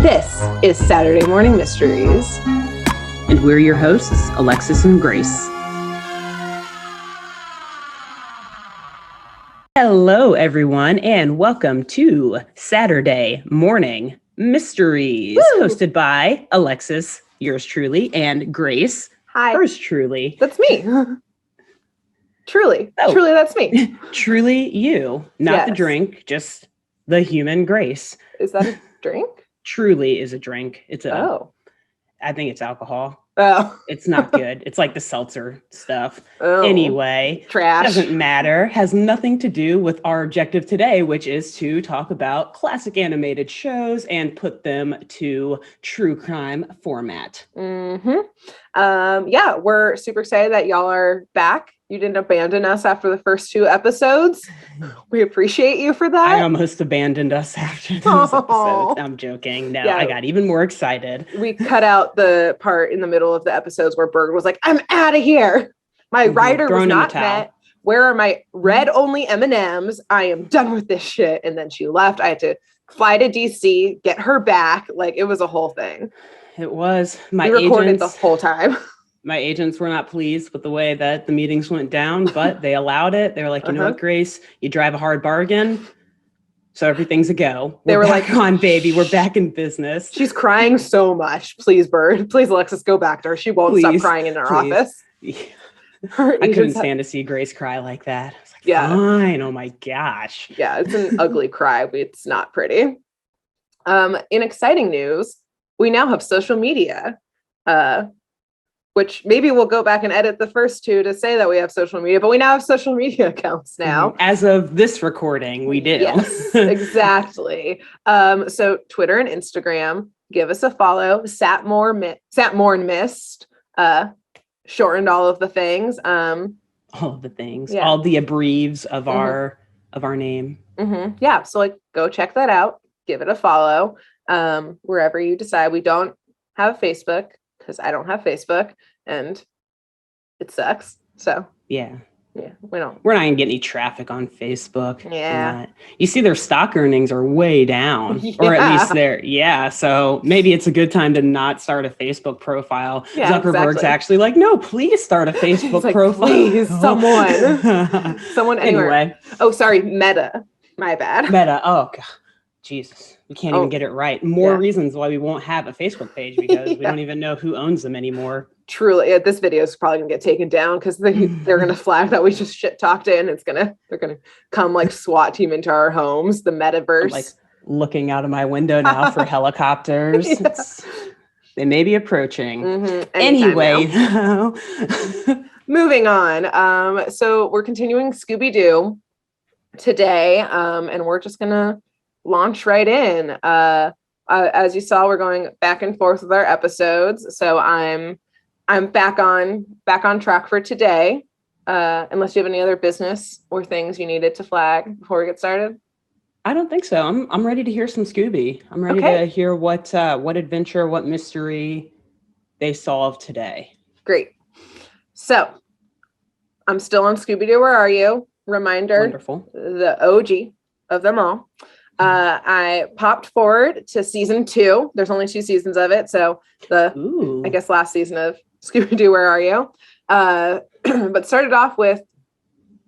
This is Saturday Morning Mysteries. And we're your hosts, Alexis and Grace. Hello, everyone, and welcome to Saturday Morning Mysteries, hosted by Alexis, yours truly, and Grace, Hi. hers truly. That's me. Truly, that's me. Truly you, not the drink, just the human Grace. Is that a drink? Truly is a drink. It's I think it's alcohol. Oh. It's not good. It's like the seltzer stuff. Oh. Anyway, trash. Doesn't matter. Has nothing to do with our objective today, which is to talk about classic animated shows and put them to true crime format. Yeah, we're super excited that y'all are back. You didn't abandon us after the first 2 episodes. We appreciate you for that. I almost abandoned us after those episodes. I'm joking. No, yeah. I got even more excited. We cut out the part in the middle of the episodes where Berg was like, I'm out of here. My rider was not met. Where are my red-only M&Ms? I am done with this shit. And then she left. I had to fly to DC, get her back. Like, it was a whole thing. It was. We recorded the whole time. My agents were not pleased with the way that the meetings went down, but they allowed it. They were like, you know what, Grace, you drive a hard bargain. So everything's a go. They were like, on, baby, we're back in business. She's crying so much. Please, Bird. Please, Alexis, go back to her. She won't stop crying in our office. Yeah. I couldn't stand to see Grace cry like that. I was like, fine. Oh my gosh. Yeah, it's an ugly cry. It's not pretty. In exciting news, we now have social media. Which maybe we'll go back and edit the first 2 to say that we have social media, but we now have social media accounts now. As of this recording, we do. Yes, exactly. So Twitter and Instagram, give us a follow. Satmorn Mist, shortened all of the things. All of the things, all the abbreves of our name. Yeah, so like go check that out. Give it a follow. Wherever you decide. We don't have Facebook, because I don't have Facebook and it sucks. So yeah, we're not gonna get any traffic on Facebook. Yeah, you see their stock earnings are way down, or at least they're so maybe it's a good time to not start a Facebook profile. Zuckerberg's actually like, no, please start a Facebook profile. Please, someone anywhere. Anyway. Sorry, Meta. My bad. Meta. Oh god. Jesus, we can't even get it right. More reasons why we won't have a Facebook page, because we don't even know who owns them anymore. Truly, this video is probably gonna get taken down because they're gonna flag that we just shit talked in. They're gonna come like SWAT team into our homes. The metaverse. I'm like looking out of my window now for helicopters. They may be approaching. Anyway, moving on. So we're continuing Scooby-Doo today, and we're just gonna launch right in. As you saw, we're going back and forth with our episodes. So I'm back on track for today. Unless you have any other business or things you needed to flag before we get started. I don't think so. I'm ready to hear some Scooby. I'm ready to hear what adventure, what mystery they solve today. Great. So I'm still on Scooby-Doo. Where are you? Reminder. Wonderful. The OG of them all. I popped forward to season 2. There's only 2 seasons of it. So I guess last season of Scooby-Doo, Where Are You? But started off with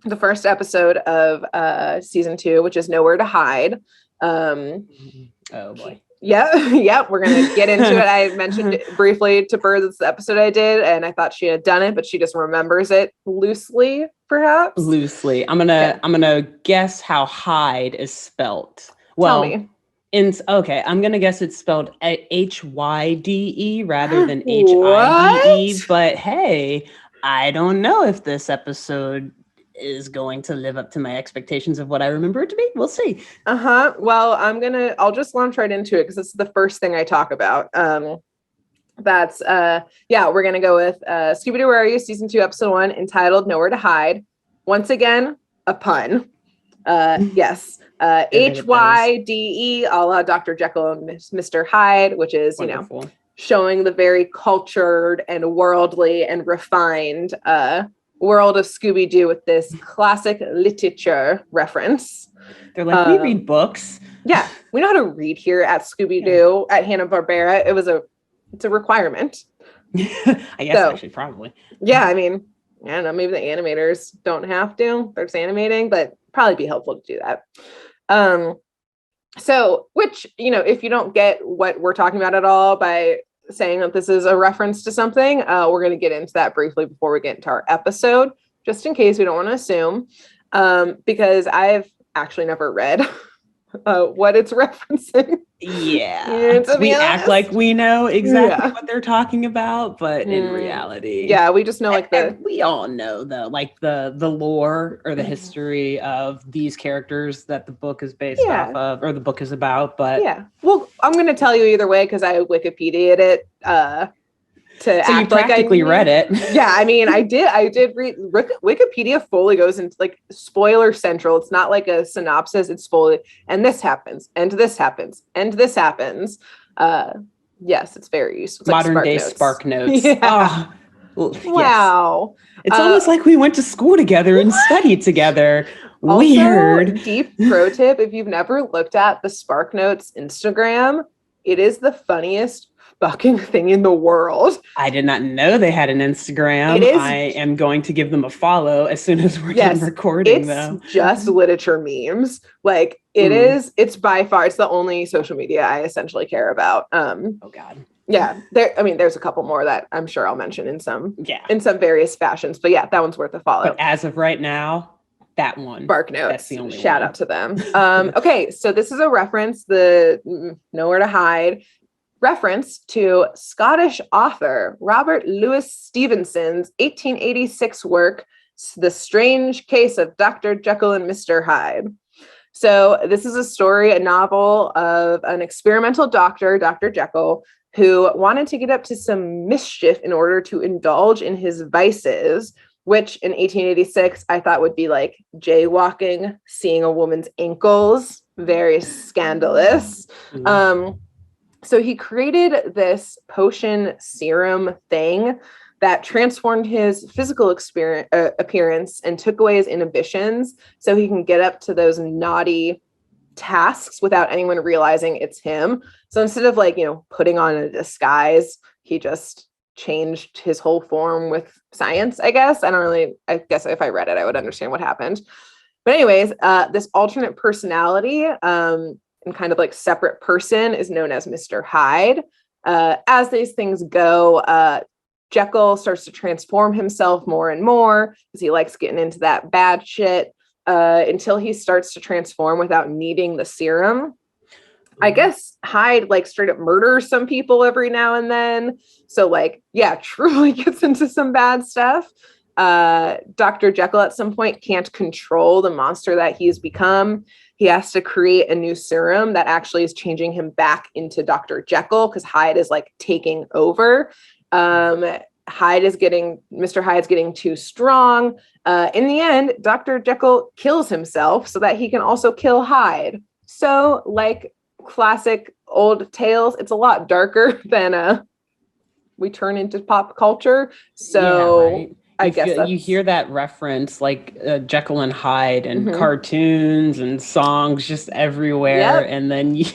the first episode of season 2, which is Nowhere to Hide. Oh boy. Yeah, we're going to get into it. I mentioned briefly to Bird this episode I did, and I thought she had done it, but she just remembers it loosely, perhaps. Loosely. I'm gonna guess how Hyde is spelt. Well, tell me. I'm gonna guess it's spelled Hyde rather than Hide. But hey, I don't know if this episode is going to live up to my expectations of what I remember it to be. We'll see. Well, I'll just launch right into it because it's the first thing I talk about. We're gonna go with Scooby-Doo, Where Are You? Season 2, episode 1, entitled Nowhere to Hide. Once again, a pun. Yes. Hyde, a la Dr. Jekyll and Mr. Hyde, which is, showing the very cultured and worldly and refined world of Scooby-Doo with this classic literature reference. They're like, we read books. Yeah, we know how to read here at Scooby-Doo at Hanna-Barbera. It's a requirement. I guess actually probably. Yeah, I mean, I don't know, maybe the animators don't have to. They're just animating, but probably be helpful to do that. So, which, if you don't get what we're talking about at all by saying that this is a reference to something, we're going to get into that briefly before we get into our episode, just in case we don't want to assume, because I've actually never read what it's referencing. Yeah. We act like we know exactly what they're talking about, but in reality. Yeah, we just know we all know though, like the lore or the history of these characters that the book is based off of, or the book is about. But well, I'm gonna tell you either way because I Wikipedia'd it. So you practically read it. Yeah, I mean, I did read. Wikipedia fully goes into like spoiler central. It's not like a synopsis. It's fully, and this happens, and this happens, and this happens. Yes, it's very useful. It's modern like day Spark Notes. Yeah. Oh, wow. Yes. It's almost like we went to school together and studied together. Weird. Also, deep pro tip: if you've never looked at the Spark Notes Instagram, it is the funniest fucking thing in the world. I did not know they had an Instagram. I am going to give them a follow as soon as we're done recording them. It's just literature memes. Like it's by far, it's the only social media I essentially care about. Oh God. Yeah. There's a couple more that I'm sure I'll mention in some various fashions, but yeah, that one's worth a follow. But as of right now, that one. Spark Notes. That's the only Shout one. out to them. Okay. So this is a reference, the Nowhere to Hide reference to Scottish author Robert Louis Stevenson's 1886 work, The Strange Case of Dr. Jekyll and Mr. Hyde. So this is a novel of an experimental doctor, Dr. Jekyll, who wanted to get up to some mischief in order to indulge in his vices, which in 1886 I thought would be like jaywalking, seeing a woman's ankles, very scandalous. So he created this potion serum thing that transformed his physical appearance and took away his inhibitions so he can get up to those naughty tasks without anyone realizing it's him. So instead of putting on a disguise, he just changed his whole form with science, I guess. I guess if I read it, I would understand what happened. But anyways, this alternate personality, and kind of like separate person is known as Mr. Hyde. As these things go, Jekyll starts to transform himself more and more because he likes getting into that bad shit until he starts to transform without needing the serum. I guess Hyde straight up murders some people every now and then. So truly gets into some bad stuff. Dr. Jekyll at some point can't control the monster that he's become. He has to create a new serum that actually is changing him back into Dr. Jekyll because Hyde is taking over. Mr. Hyde's getting too strong. In the end, Dr. Jekyll kills himself so that he can also kill Hyde. So classic old tales, it's a lot darker than we turn into pop culture. So yeah, right. I guess you hear that reference Jekyll and Hyde and cartoons and songs just everywhere. And then you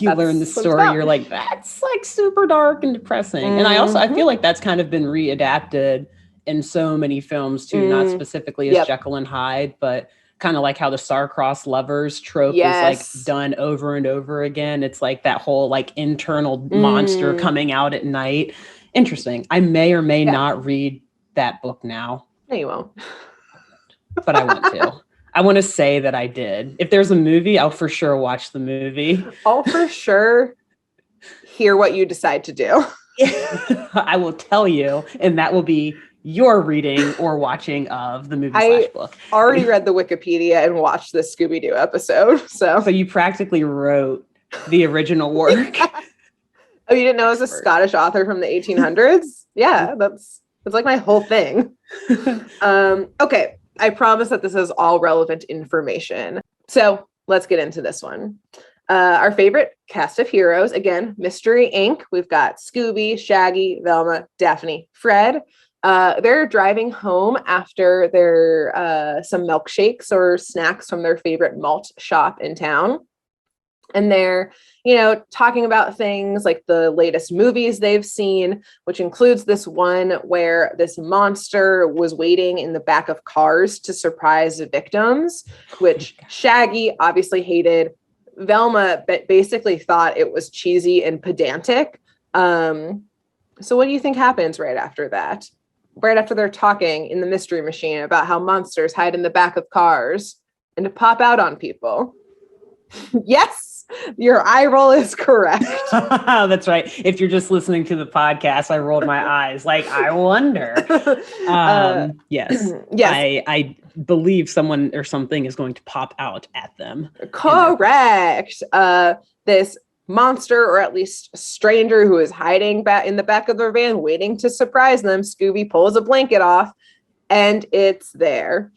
learn the story. You're like, that's super dark and depressing. And I feel like that's kind of been readapted in so many films too, not specifically as Jekyll and Hyde, but kind of like how the star-crossed lovers trope is done over and over again. It's that whole internal monster coming out at night. Interesting. I may or may not read that book now. No, you won't. But I want to. I want to say that I did. If there's a movie, I'll for sure watch the movie. I'll for sure hear what you decide to do. I will tell you, and that will be your reading or watching of the movie / book. I already read the Wikipedia and watched the Scooby-Doo episode. So you practically wrote the original work. Oh, you didn't know it was a Scottish author from the 1800s? Yeah, that's my whole thing. Okay, I promise that this is all relevant information. So let's get into this one. Our favorite cast of heroes, again, Mystery Inc. We've got Scooby, Shaggy, Velma, Daphne, Fred. They're driving home after their some milkshakes or snacks from their favorite malt shop in town. And they're, talking about things like the latest movies they've seen, which includes this one where this monster was waiting in the back of cars to surprise the victims, which Shaggy obviously hated. Velma basically thought it was cheesy and pedantic. So what do you think happens right after that? Right after they're talking in the mystery machine about how monsters hide in the back of cars and to pop out on people. Yes, your eye roll is correct. That's right. If you're just listening to the podcast, I rolled my eyes like, I wonder. Yes. Yes. I believe someone or something is going to pop out at them. Correct. This monster, or at least a stranger who is hiding back in the back of their van, waiting to surprise them. Scooby pulls a blanket off and it's there.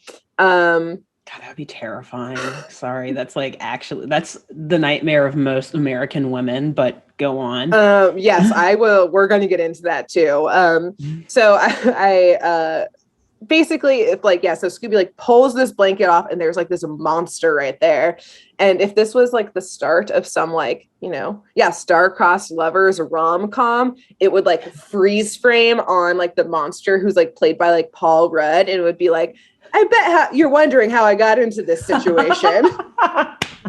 God, that would be terrifying. Sorry, that's that's the nightmare of most American women, but go on. Yes, I will. We're going to get into that too. So I basically, if so Scooby pulls this blanket off and there's this monster right there. And if this was the start of some star-crossed lovers rom-com, it would freeze frame on the monster who's played by Paul Rudd, and it would be I bet you're wondering how I got into this situation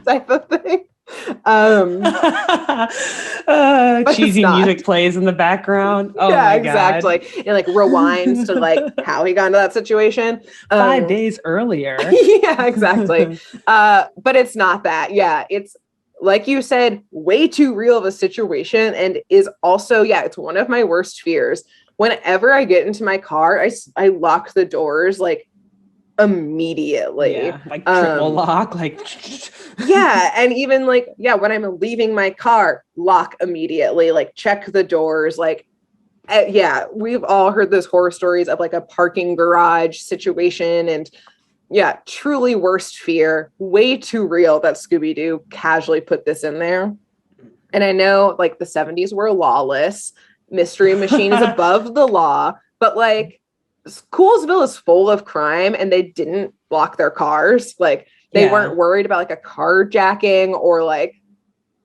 type of thing. Cheesy music plays in the background. Oh yeah, my exactly. God. And rewinds to how he got into that situation 5 days earlier. Yeah, exactly. But it's not that. Yeah, it's like you said, way too real of a situation, and is also it's one of my worst fears. Whenever I get into my car, I lock the doors immediately. Yeah, triple lock, yeah, and even when I'm leaving my car, lock immediately, check the doors, yeah, we've all heard those horror stories of a parking garage situation, and yeah, truly worst fear, way too real that Scooby-Doo casually put this in there. And I know the 70s were lawless, mystery machine is above the law, but Coolsville is full of crime, and they didn't block their cars. They weren't worried about a carjacking or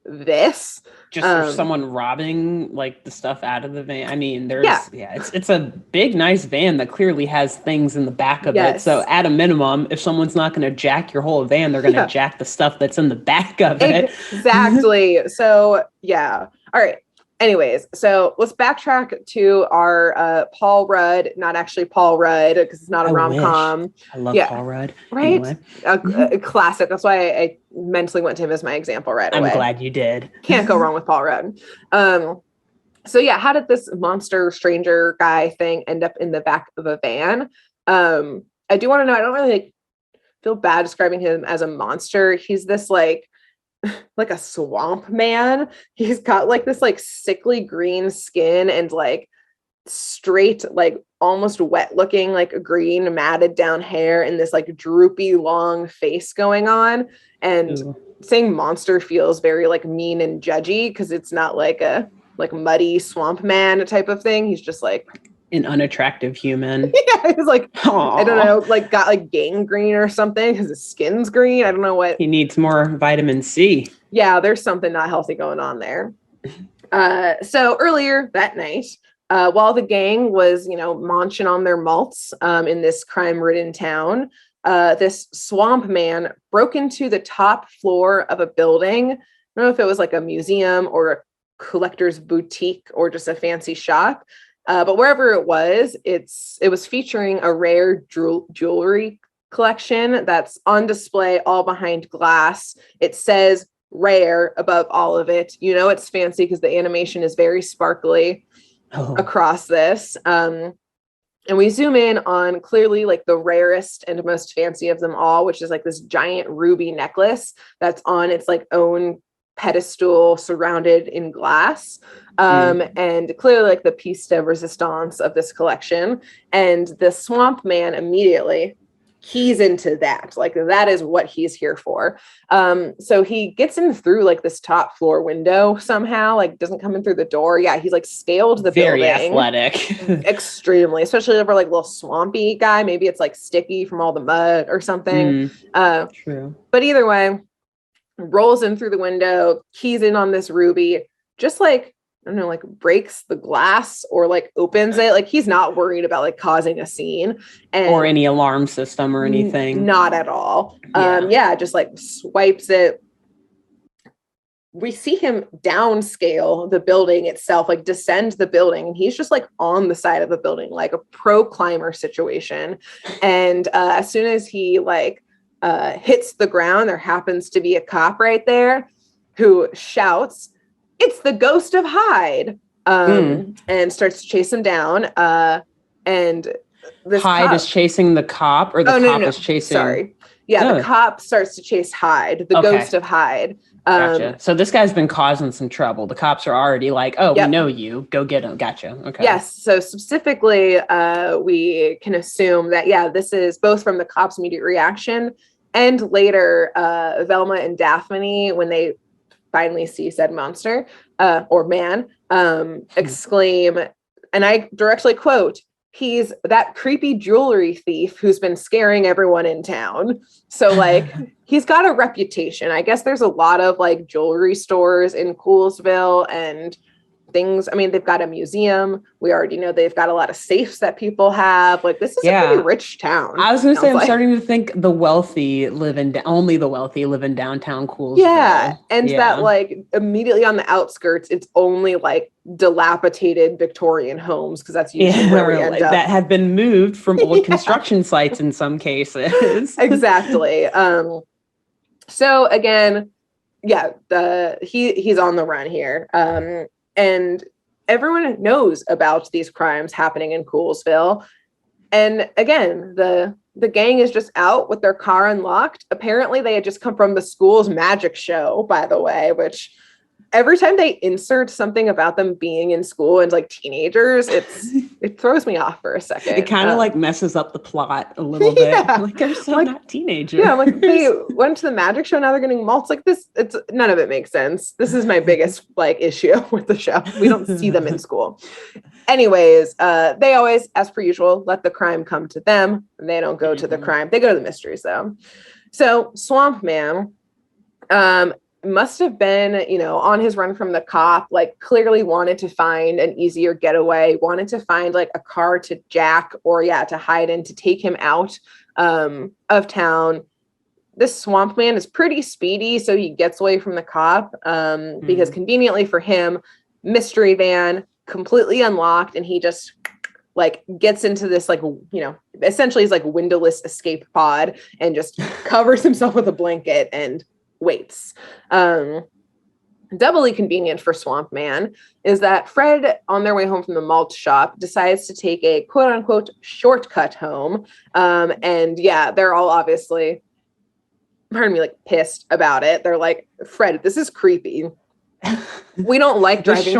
this. Just for someone robbing the stuff out of the van. I mean, it's a big, nice van that clearly has things in the back of it. So at a minimum, if someone's not going to jack your whole van, they're going to jack the stuff that's in the back of it. Exactly. So yeah. All right. Anyways, so let's backtrack to our Paul Rudd, not actually Paul Rudd, because it's not a rom-com. I love Paul Rudd. Right? Anyway. A classic. That's why I mentally went to him as my example right away. I'm glad you did. Can't go wrong with Paul Rudd. So yeah, how did this monster stranger guy thing end up in the back of a van? I do want to know, I don't really feel bad describing him as a monster. He's this a swamp man. He's got this sickly green skin and straight almost wet looking green matted down hair and this droopy long face going on. And saying monster feels very don't and judgy, because it's not a muddy swamp man type of thing. He's just an unattractive human. Yeah, he's I don't know, got gangrene or something because his skin's green. I don't know what. He needs more vitamin C. Yeah, there's something not healthy going on there. So earlier that night, while the gang was, munching on their malts in this crime-ridden town, this swamp man broke into the top floor of a building. I don't know if it was a museum or a collector's boutique or just a fancy shop. But wherever it was featuring a rare jewelry collection that's on display all behind glass. It says rare above all of it. It's fancy because the animation is very sparkly across this. And we zoom in on clearly the rarest and most fancy of them all, which is this giant ruby necklace that's on its own pedestal surrounded in glass. And clearly the piece de resistance of this collection. And the swamp man immediately he's into that. Like that is what he's here for. So he gets in through like this top floor window somehow, like doesn't come in through the door. Yeah, he's like scaled the Very building. athletic. Extremely, especially over like little swampy guy. Maybe it's like sticky from all the mud or something. True. But either way, rolls in through the window, keys in on this ruby, just like, I don't know, like breaks the glass or like opens it. Like he's not worried about like causing a scene or any alarm system or anything. Not at all. Just like swipes it. We see him downscale the building itself, like descend the building. And he's just like on the side of the building, like a pro climber situation. And as soon as he like hits the ground, there happens to be a cop right there who shouts, "It's the Ghost of Hyde," and starts to chase him down. And this Hyde is chasing the cop, or the cop is chasing. Sorry. Yeah, the cop starts to chase Hyde, the Ghost of Hyde. Gotcha. So this guy's been causing some trouble. The cops are already like, "Oh, we know you. Go get him." Gotcha. Okay. Yes. So specifically, we can assume that, this is both from the cops' immediate reaction and later Velma and Daphne, when they finally see said monster or man, exclaim, and I directly quote, "He's that creepy jewelry thief who's been scaring everyone in town." So like he's got a reputation. I guess there's a lot of like jewelry stores in Coolsville and things. I mean, they've got a museum. We already know they've got a lot of safes that people have. Like, this is a pretty rich town. I was going to say, I'm starting to think only the wealthy live in downtown Coolsville. Yeah. And that like immediately on the outskirts, it's only like dilapidated Victorian homes, because that's usually where we end up. That have been moved from old construction sites in some cases. Exactly. So again, he's on the run here. And everyone knows about these crimes happening in Coolsville. And again, the gang is just out with their car unlocked. Apparently they had just come from the school's magic show, by the way, which every time they insert something about them being in school and like teenagers, it throws me off for a second. It kind of like messes up the plot a little bit. Like, they're so not teenagers. Yeah, like they went to the magic show, now they're getting malts. Like this, it's none of it makes sense. This is my biggest like issue with the show. We don't see them in school. Anyways, they always, as per usual, let the crime come to them. They don't go to the crime. They go to the mysteries though. So Swamp Man, must have been, on his run from the cop, like clearly wanted to find an easier getaway, wanted to find like a car to jack or to hide in, to take him out of town. This Swamp Man is pretty speedy, so he gets away from the cop because conveniently for him, mystery van completely unlocked, and he just like gets into this like, essentially he's like windowless escape pod and just covers himself with a blanket and waits. Doubly convenient for Swamp Man is that Fred, on their way home from the malt shop, decides to take a quote unquote shortcut home. And they're all obviously, pardon me, like pissed about it. They're like, "Fred, this is creepy. We don't like driving." The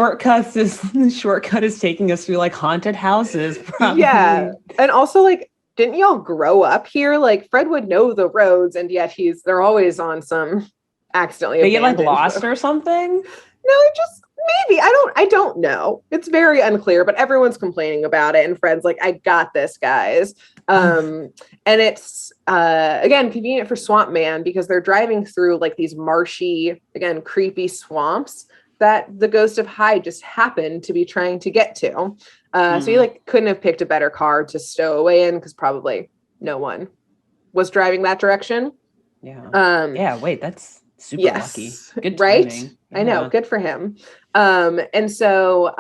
shortcut is taking us through like haunted houses, probably. Yeah. And also like, didn't y'all grow up here? Like Fred would know the roads, and yet they're always on some accidentally. They get like lost or something? No, just maybe. I don't know. It's very unclear, but everyone's complaining about it. And Fred's like, "I got this, guys." And it's again convenient for Swamp Man because they're driving through like these marshy, again, creepy swamps that the Ghost of Hyde just happened to be trying to get to. So he like couldn't have picked a better car to stow away in, because probably no one was driving that direction. Yeah. Wait, that's super lucky. Good timing. Right? Yeah. I know. Good for him. And so,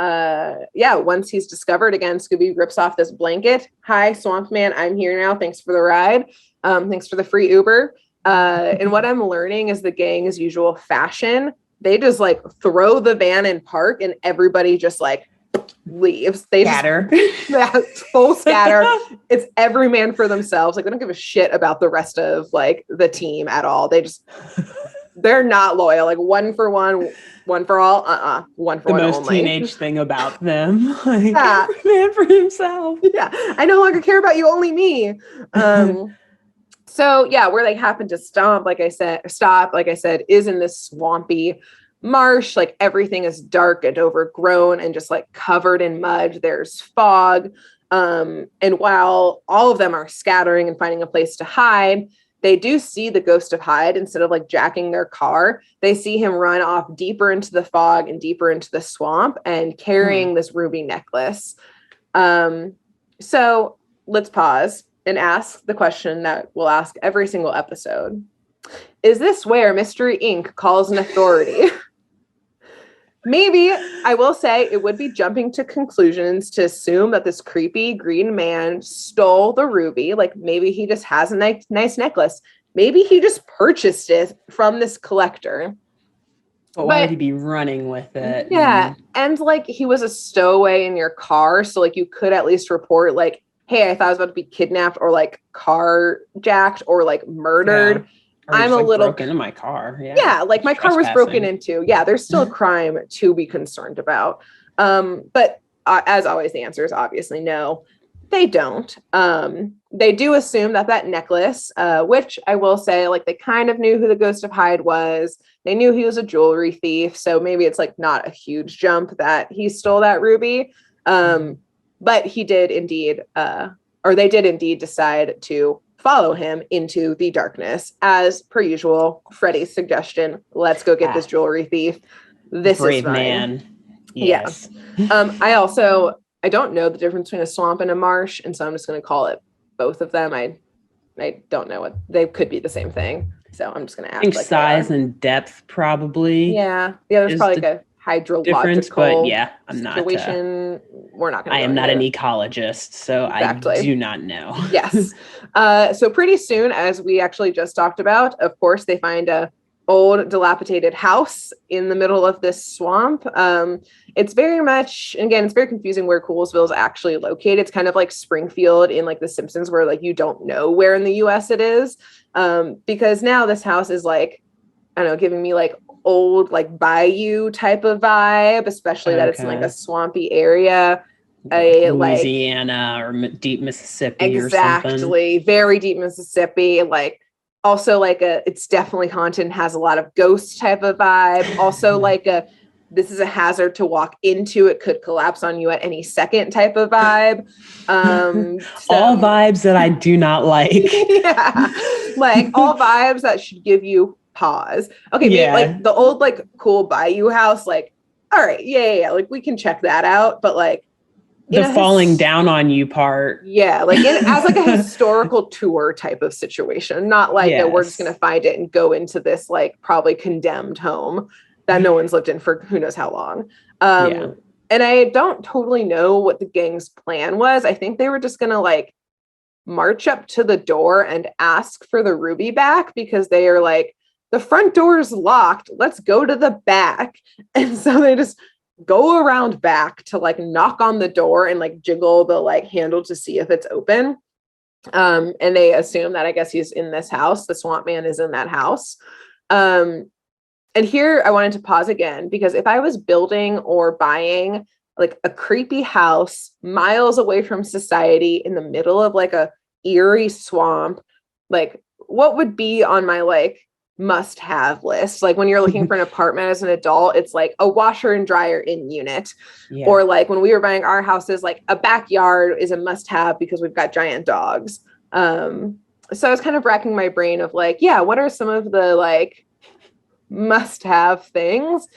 once he's discovered, again, Scooby rips off this blanket. "Hi, Swamp Man. I'm here now. Thanks for the ride. Thanks for the free Uber." And what I'm learning is the gang's usual fashion. They just like throw the van in park and everybody just like leaves. They scatter. Full scatter. It's every man for themselves. Like they don't give a shit about the rest of like the team at all. They're not loyal. Like one for one, one for all. One for one only. The most teenage thing about them. Like every man for himself. Yeah. "I no longer care about you, only me." So yeah, where they happen to stop, like I said, is in this swampy marsh. Like everything is dark and overgrown and just like covered in mud. There's fog. And while all of them are scattering and finding a place to hide, they do see the Ghost of Hyde. Instead of like jacking their car, they see him run off deeper into the fog and deeper into the swamp and carrying this ruby necklace. So let's pause and ask the question that we'll ask every single episode. Is this where Mystery Inc. calls an authority? Maybe. I will say it would be jumping to conclusions to assume that this creepy green man stole the ruby. Like maybe he just has a nice necklace. Maybe he just purchased it from this collector. But why would he be running with it? Yeah. And like he was a stowaway in your car. So like you could at least report like, hey, I thought I was about to be kidnapped or like carjacked or like murdered. Yeah. Or I'm just, a little broken into my car. Yeah, like my car was broken into. Yeah, there's still a crime to be concerned about. But as always, the answer is obviously no. They don't. They do assume that necklace, which I will say, like they kind of knew who the Ghost of Hyde was. They knew he was a jewelry thief, so maybe it's like not a huge jump that he stole that ruby. But he did indeed, or they did indeed decide to follow him into the darkness. As per usual, Freddy's suggestion, let's go get this jewelry thief. This brave is fine. Man. Yes. Yeah. I don't know the difference between a swamp and a marsh, and so I'm just going to call it both of them. I don't know what they could be the same thing. So I'm just going to ask. I think like size and depth probably. Yeah. Yeah, there's probably like a hydrological but yeah, I'm not situation. We're not going to. I am not an ecologist, so exactly. I do not know. Yes. So pretty soon, as we actually just talked about, of course, they find a old dilapidated house in the middle of this swamp. It's very much, again, it's very confusing where Coolsville is actually located. It's kind of like Springfield in like The Simpsons, where like you don't know where in the US it is. Because now this house is like, I don't know, giving me like old like bayou type of vibe, especially that it's in like a swampy area. Louisiana or deep Mississippi or something. Exactly. Very deep Mississippi. Like also like it's definitely haunted and has a lot of ghost type of vibe. Also like this is a hazard to walk into. It could collapse on you at any second type of vibe. All vibes that I do not like. Yeah. Like all vibes that should give you pause. Okay. Yeah. Maybe, like the old, like cool bayou house. Like, all right. Yeah. Like we can check that out. But like, the falling down on you part. Yeah, like as like a historical tour type of situation, not like we're just gonna find it and go into this like probably condemned home that no one's lived in for who knows how long. And I don't totally know what the gang's plan was. I think they were just gonna like march up to the door and ask for the ruby back because they are like, the front door is locked. Let's go to the back. And so they just go around back to like knock on the door and like jiggle the like handle to see if it's open. And they assume that I guess he's in this house. The swamp man is in that house. And here I wanted to pause again, because if I was building or buying like a creepy house miles away from society in the middle of like a eerie swamp, like what would be on my like must-have list? Like when you're looking for an apartment as an adult, it's like a washer and dryer in unit. Or like when we were buying our houses, like a backyard is a must-have because we've got giant dogs. So I was kind of racking my brain of like, what are some of the like must-have things?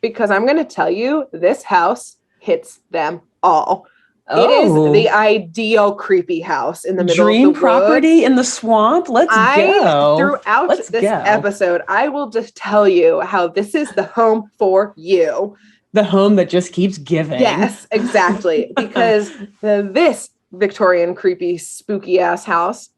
Because I'm going to tell you, this house hits them all. It is the ideal creepy house in the middle of the woods. Dream property in the swamp. Let's go. Throughout this episode, I will just tell you how this is the home for you. The home that just keeps giving. Yes, exactly. Because this Victorian creepy spooky ass house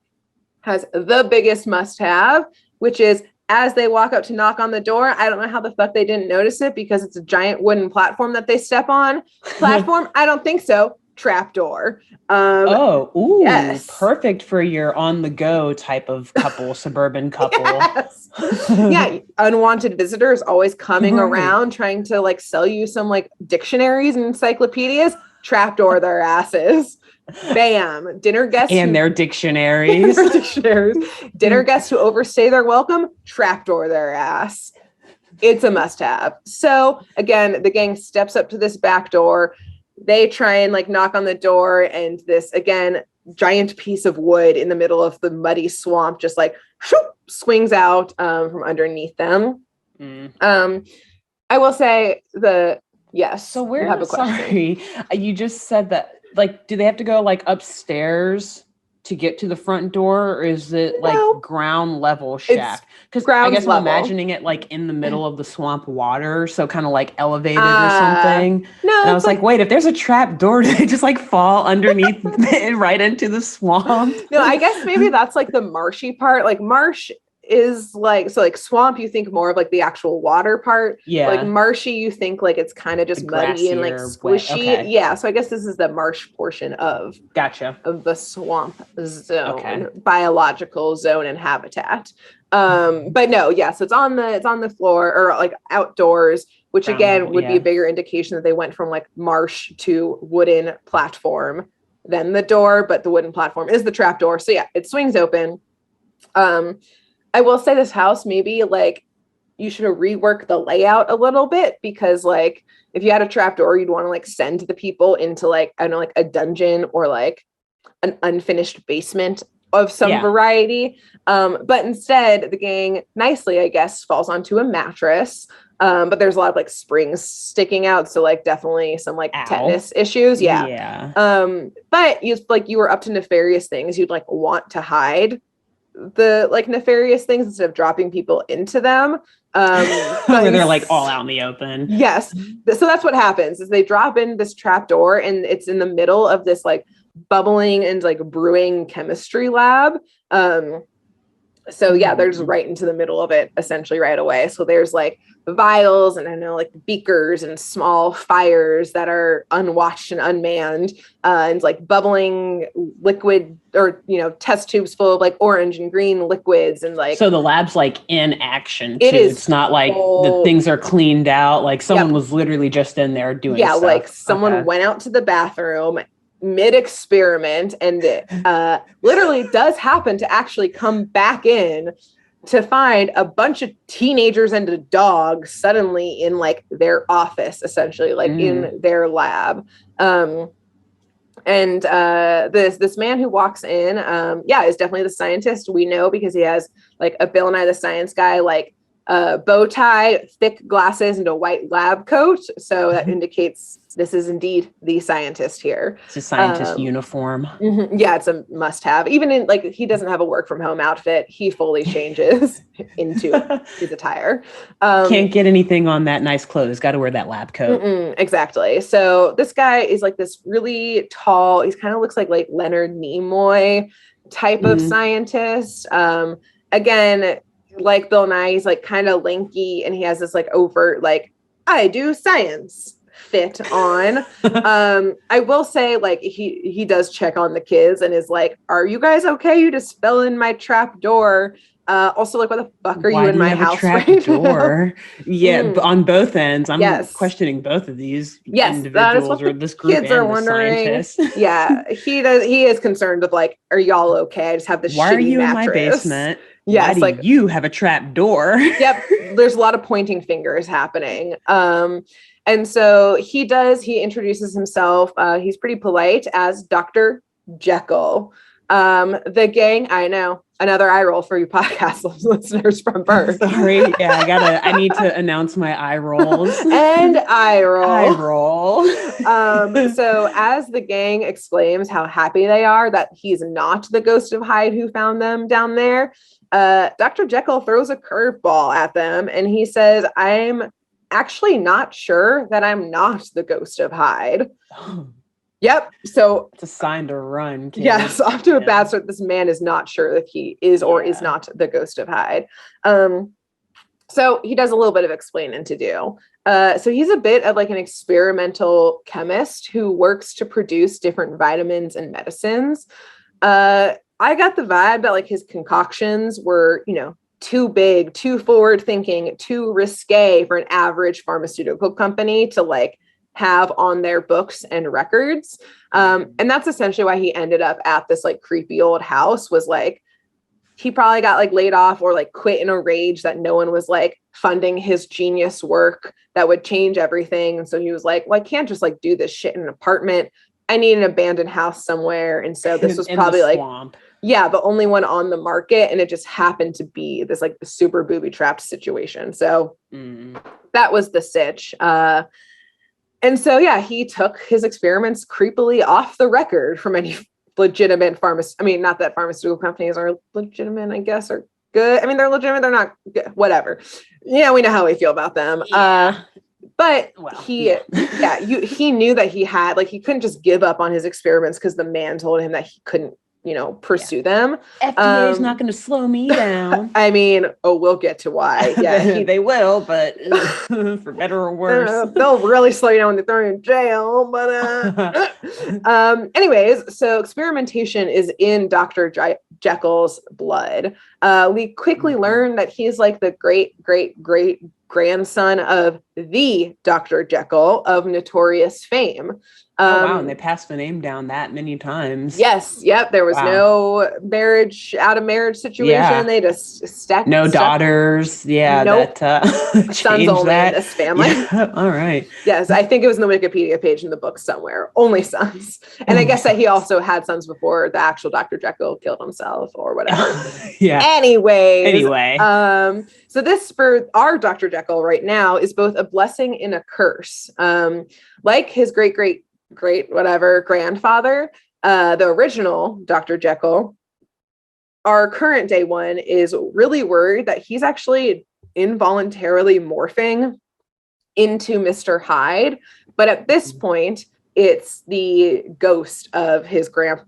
has the biggest must-have, which is as they walk up to knock on the door, I don't know how the fuck they didn't notice it because it's a giant wooden platform that they step on. Platform? I don't think so. Trapdoor. Yes. Perfect for your on-the-go type of couple, suburban couple. Yes. Yeah, unwanted visitors always coming around trying to like sell you some like dictionaries and encyclopedias. trapdoor their asses. Bam. Dinner guests and their dictionaries. Dinner guests who overstay their welcome, trapdoor their ass. It's a must-have. So again, the gang steps up to this back door. They try and like knock on the door, and this again giant piece of wood in the middle of the muddy swamp just like shoop, swings out from underneath them. I will say yes. So where? Have a question. You just said that. Like, do they have to go like upstairs to get to the front door, or is it like ground level shack? Because I guess I'm imagining it like in the middle of the swamp water, so kind of like elevated or something. No, and I was like, wait, if there's a trap door, do they just like fall underneath right into the swamp? No, I guess maybe that's like the marshy part. Like marsh is like, so like swamp, you think more of like the actual water part. Yeah. Like marshy, you think like it's kind of just muddy and like squishy. Okay. Yeah. So I guess this is the marsh portion of the swamp zone, biological zone and habitat. But no, yeah. So it's on the floor or like outdoors, which again would be a bigger indication that they went from like marsh to wooden platform than the door, but the wooden platform is the trap door. So yeah, it swings open. I will say this house, maybe like you should rework the layout a little bit, because like if you had a trapdoor, you'd want to like send the people into like, I don't know, like a dungeon or like an unfinished basement of some variety. But instead the gang nicely, I guess, falls onto a mattress. But there's a lot of like springs sticking out. So like definitely some like tetanus issues. Yeah. But you were up to nefarious things. You'd like want to hide the like nefarious things instead of dropping people into them. Where they're like all out in the open. Yes. So that's what happens is they drop in this trap door, and it's in the middle of this like bubbling and like brewing chemistry lab. So yeah, they're just right into the middle of it essentially right away. So there's like vials and I know like beakers and small fires that are unwatched and unmanned, and like bubbling liquid or, test tubes full of like orange and green liquids and like. So the lab's like in action too. It's not like the things are cleaned out. Like someone was literally just in there doing stuff. Yeah, like someone went out to the bathroom mid-experiment and literally does happen to actually come back in to find a bunch of teenagers and a dog suddenly in like their office, essentially like in their lab. And this man who walks in is definitely the scientist we know, because he has like a Bill Nye the Science Guy like bow tie, thick glasses, and a white lab coat. So that indicates this is indeed the scientist here. It's a scientist uniform. Yeah, it's a must-have. Even in like, he doesn't have a work from home outfit. He fully changes into his attire. Can't get anything on that nice clothes. Got to wear that lab coat. Exactly. So this guy is like this really tall. He kind of looks like Leonard Nimoy type of scientist. Again, like Bill Nye, he's like kind of lanky, and he has this like overt like I do science fit on. I will say like he does check on the kids and is like, "Are you guys okay? You just fell in my trap door." Also, like, what the fuck are you in my house right now? Yeah, on both ends. I'm questioning both of these individuals or this group. Kids are wondering. Yeah, he is concerned with like, "Are y'all okay? I just have this. Why are you mattress. In my basement?" Yeah, it's like you have a trap door. Yep. There's a lot of pointing fingers happening. And so he introduces himself. He's pretty polite as Dr. Jekyll. The gang, I know, another eye roll for you podcast listeners from birth. Sorry. Yeah, I need to announce my eye rolls. And eye roll. Eye roll. So as the gang exclaims how happy they are that he's not the Ghost of Hyde who found them down there, Dr. Jekyll throws a curveball at them, and he says, "I'm actually not sure that I'm not the Ghost of Hyde." Yep. So it's a sign to run. Yes, off to a bad start. This man is not sure that he is or is not the Ghost of Hyde. So he does a little bit of explaining to do. So he's a bit of like an experimental chemist who works to produce different vitamins and medicines. I got the vibe that like his concoctions were, too big, too forward thinking, too risque for an average pharmaceutical company to like have on their books and records. And that's essentially why he ended up at this like creepy old house, was like, he probably got like laid off or like quit in a rage that no one was like funding his genius work that would change everything. And so he was like, well, I can't just like do this shit in an apartment. I need an abandoned house somewhere. And so this was probably like, yeah, the only one on the market. And it just happened to be this like super booby trapped situation. So that was the sitch. And so, yeah, he took his experiments creepily off the record from any legitimate not that pharmaceutical companies are legitimate, I guess, are good. I mean, they're legitimate, they're not good, whatever. Yeah, we know how we feel about them. Yeah. But he knew that he had, like, he couldn't just give up on his experiments because the man told him that he couldn't, pursue them. FDA is not going to slow me down. I mean, we'll get to why. Yeah, they will, but for better or worse, they'll really slow you down when they throw you in jail. But anyways, so experimentation is in Dr. Jekyll's blood. We quickly learn that he's like the great grandson of the Dr. Jekyll of notorious fame. Wow, and they passed the name down that many times. Yes, yep. There was no out of marriage situation. Yeah. They just stacked. No daughters. Yeah, nope. Sons only in this family. Yeah. All right. Yes, I think it was in the Wikipedia page in the book somewhere. Only sons. And I guess that he also had sons before the actual Dr. Jekyll killed himself or whatever. Yeah. Anyway. So this for our Dr. Jekyll right now is both a blessing and a curse. Like his great grandfather, the original Dr. Jekyll, our current day one is really worried that he's actually involuntarily morphing into Mr. Hyde. But at this point, it's the ghost of his great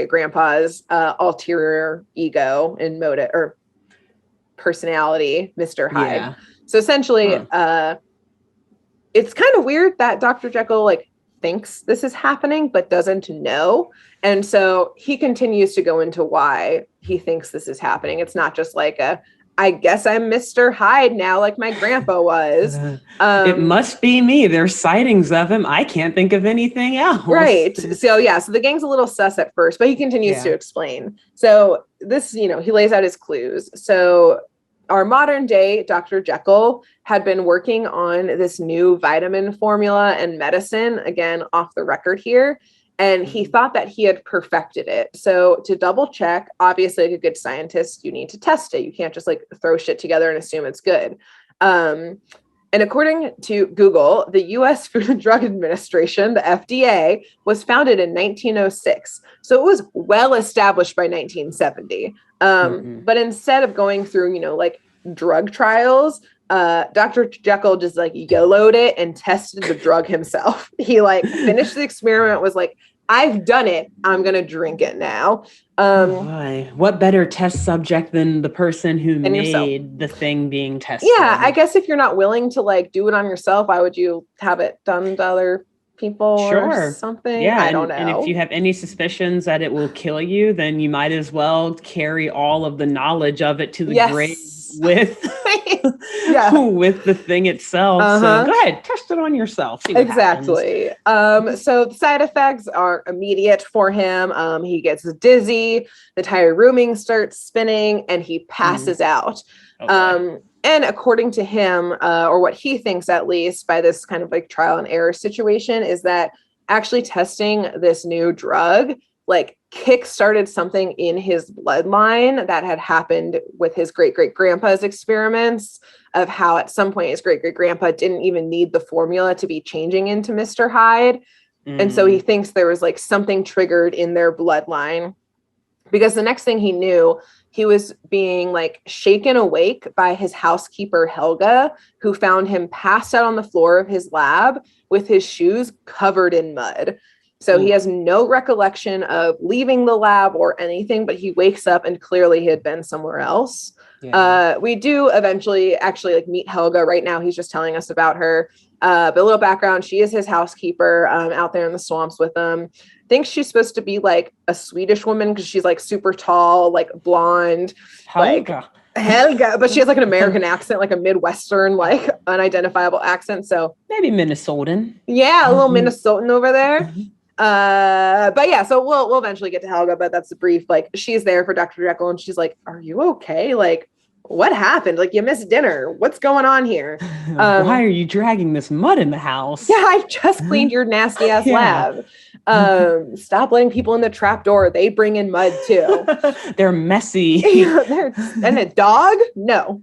grandpa's ulterior ego and motive or personality, Mr. Hyde. Yeah. So essentially, it's kind of weird that Dr. Jekyll like thinks this is happening, but doesn't know. And so he continues to go into why he thinks this is happening. It's not just like I guess I'm Mr. Hyde now, like my grandpa was. It must be me. There's sightings of him. I can't think of anything else. Right. So the gang's a little sus at first, but he continues to explain. So this, he lays out his clues. So our modern day Dr. Jekyll had been working on this new vitamin formula and medicine, again, off the record here. And he thought that he had perfected it. So to double check, obviously, like a good scientist, you need to test it. You can't just like throw shit together and assume it's good. And according to Google, the U.S. Food and Drug Administration, the FDA, was founded in 1906. So it was well established by 1970. But instead of going through, like drug trials, Dr. Jekyll just like YOLO'd it and tested the drug himself. He like finished the experiment, was like, I've done it. I'm going to drink it now. What better test subject than the person who made the thing being tested? Yeah, I guess if you're not willing to like do it on yourself, why would you have it done to other people or something? Yeah, I don't know. And if you have any suspicions that it will kill you, then you might as well carry all of the knowledge of it to the grave with with the thing itself. So go ahead, test it on yourself. Exactly. So the side effects are immediate for him. He gets dizzy, the tire rooming starts spinning, and he passes out. Okay. And according to him, or what he thinks at least by this kind of like trial and error situation, is that actually testing this new drug like kick-started something in his bloodline that had happened with his great-great-grandpa's experiments of how at some point his great-great-grandpa didn't even need the formula to be changing into Mr. Hyde. And so he thinks there was like something triggered in their bloodline, because the next thing he knew, he was being like shaken awake by his housekeeper, Helga, who found him passed out on the floor of his lab with his shoes covered in mud. So he has no recollection of leaving the lab or anything, but he wakes up and clearly he had been somewhere else. Yeah. We do eventually actually like meet Helga. Right now, he's just telling us about her. But a little background, she is his housekeeper out there in the swamps with him. Thinks she's supposed to be like a Swedish woman because she's like super tall, like blonde. Helga. Helga, but she has like an American accent, like a Midwestern, like unidentifiable accent. So maybe Minnesotan. Yeah, a little Minnesotan over there. But yeah, so we'll eventually get to Helga, but that's the brief. Like, she's there for Dr. Jekyll, and she's like, "Are you okay? Like, what happened? Like, you missed dinner. What's going on here? Why are you dragging this mud in the house? Yeah, I just cleaned your nasty ass lab. Stop letting people in the trap door. They bring in mud too. They're messy. And a dog? No.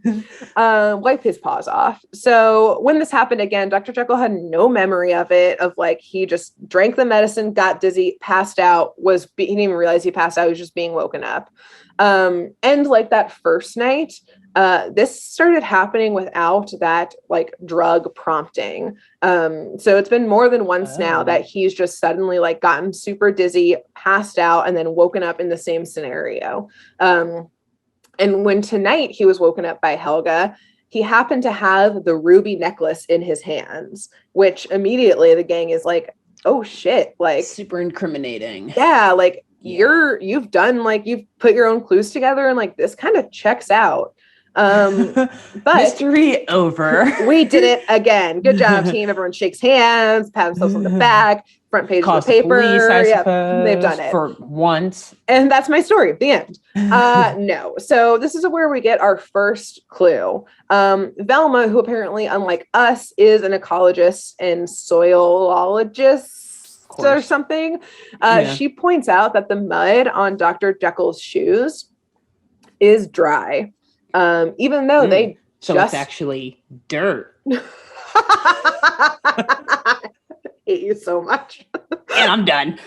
Wipe his paws off. So when this happened again, Dr. Jekyll had no memory of it, of like, he just drank the medicine, got dizzy, passed out, he didn't even realize he passed out. He was just being woken up. And like that first night, this started happening without that like drug prompting. So it's been more than once now that he's just suddenly like gotten super dizzy, passed out, and then woken up in the same scenario. And when tonight he was woken up by Helga, he happened to have the ruby necklace in his hands, which immediately the gang is like, oh shit, like super incriminating. Yeah, like you've put your own clues together, and like this kind of checks out. But mystery over. We did it again. Good job, team. Everyone shakes hands, pat themselves on the back, front page of the paper. Police, I suppose, they've done it for once. And that's my story. The end. No. So this is where we get our first clue. Velma, who apparently, unlike us, is an ecologist and soilologist or something. She points out that the mud on Dr. Jekyll's shoes is dry. Even though it's actually dirt. I hate you so much. And I'm done.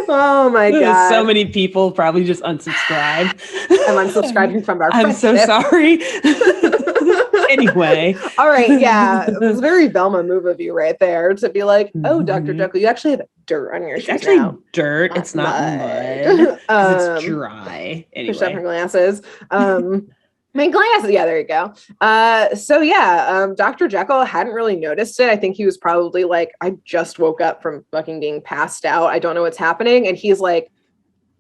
Oh my God. So many people probably just unsubscribed. I'm unsubscribing from our I'm so sorry. Anyway. All right. Yeah. It was a very Velma move of you right there to be like, oh, Dr. Jekyll, you actually have dirt on your shoes. It's actually now. dirt. It's not mud. It's dry. Anyway. Push up her glasses. My glasses. Yeah, there you go. Dr. Jekyll hadn't really noticed it. I think he was probably like, I just woke up from fucking being passed out. I don't know what's happening. And he's like,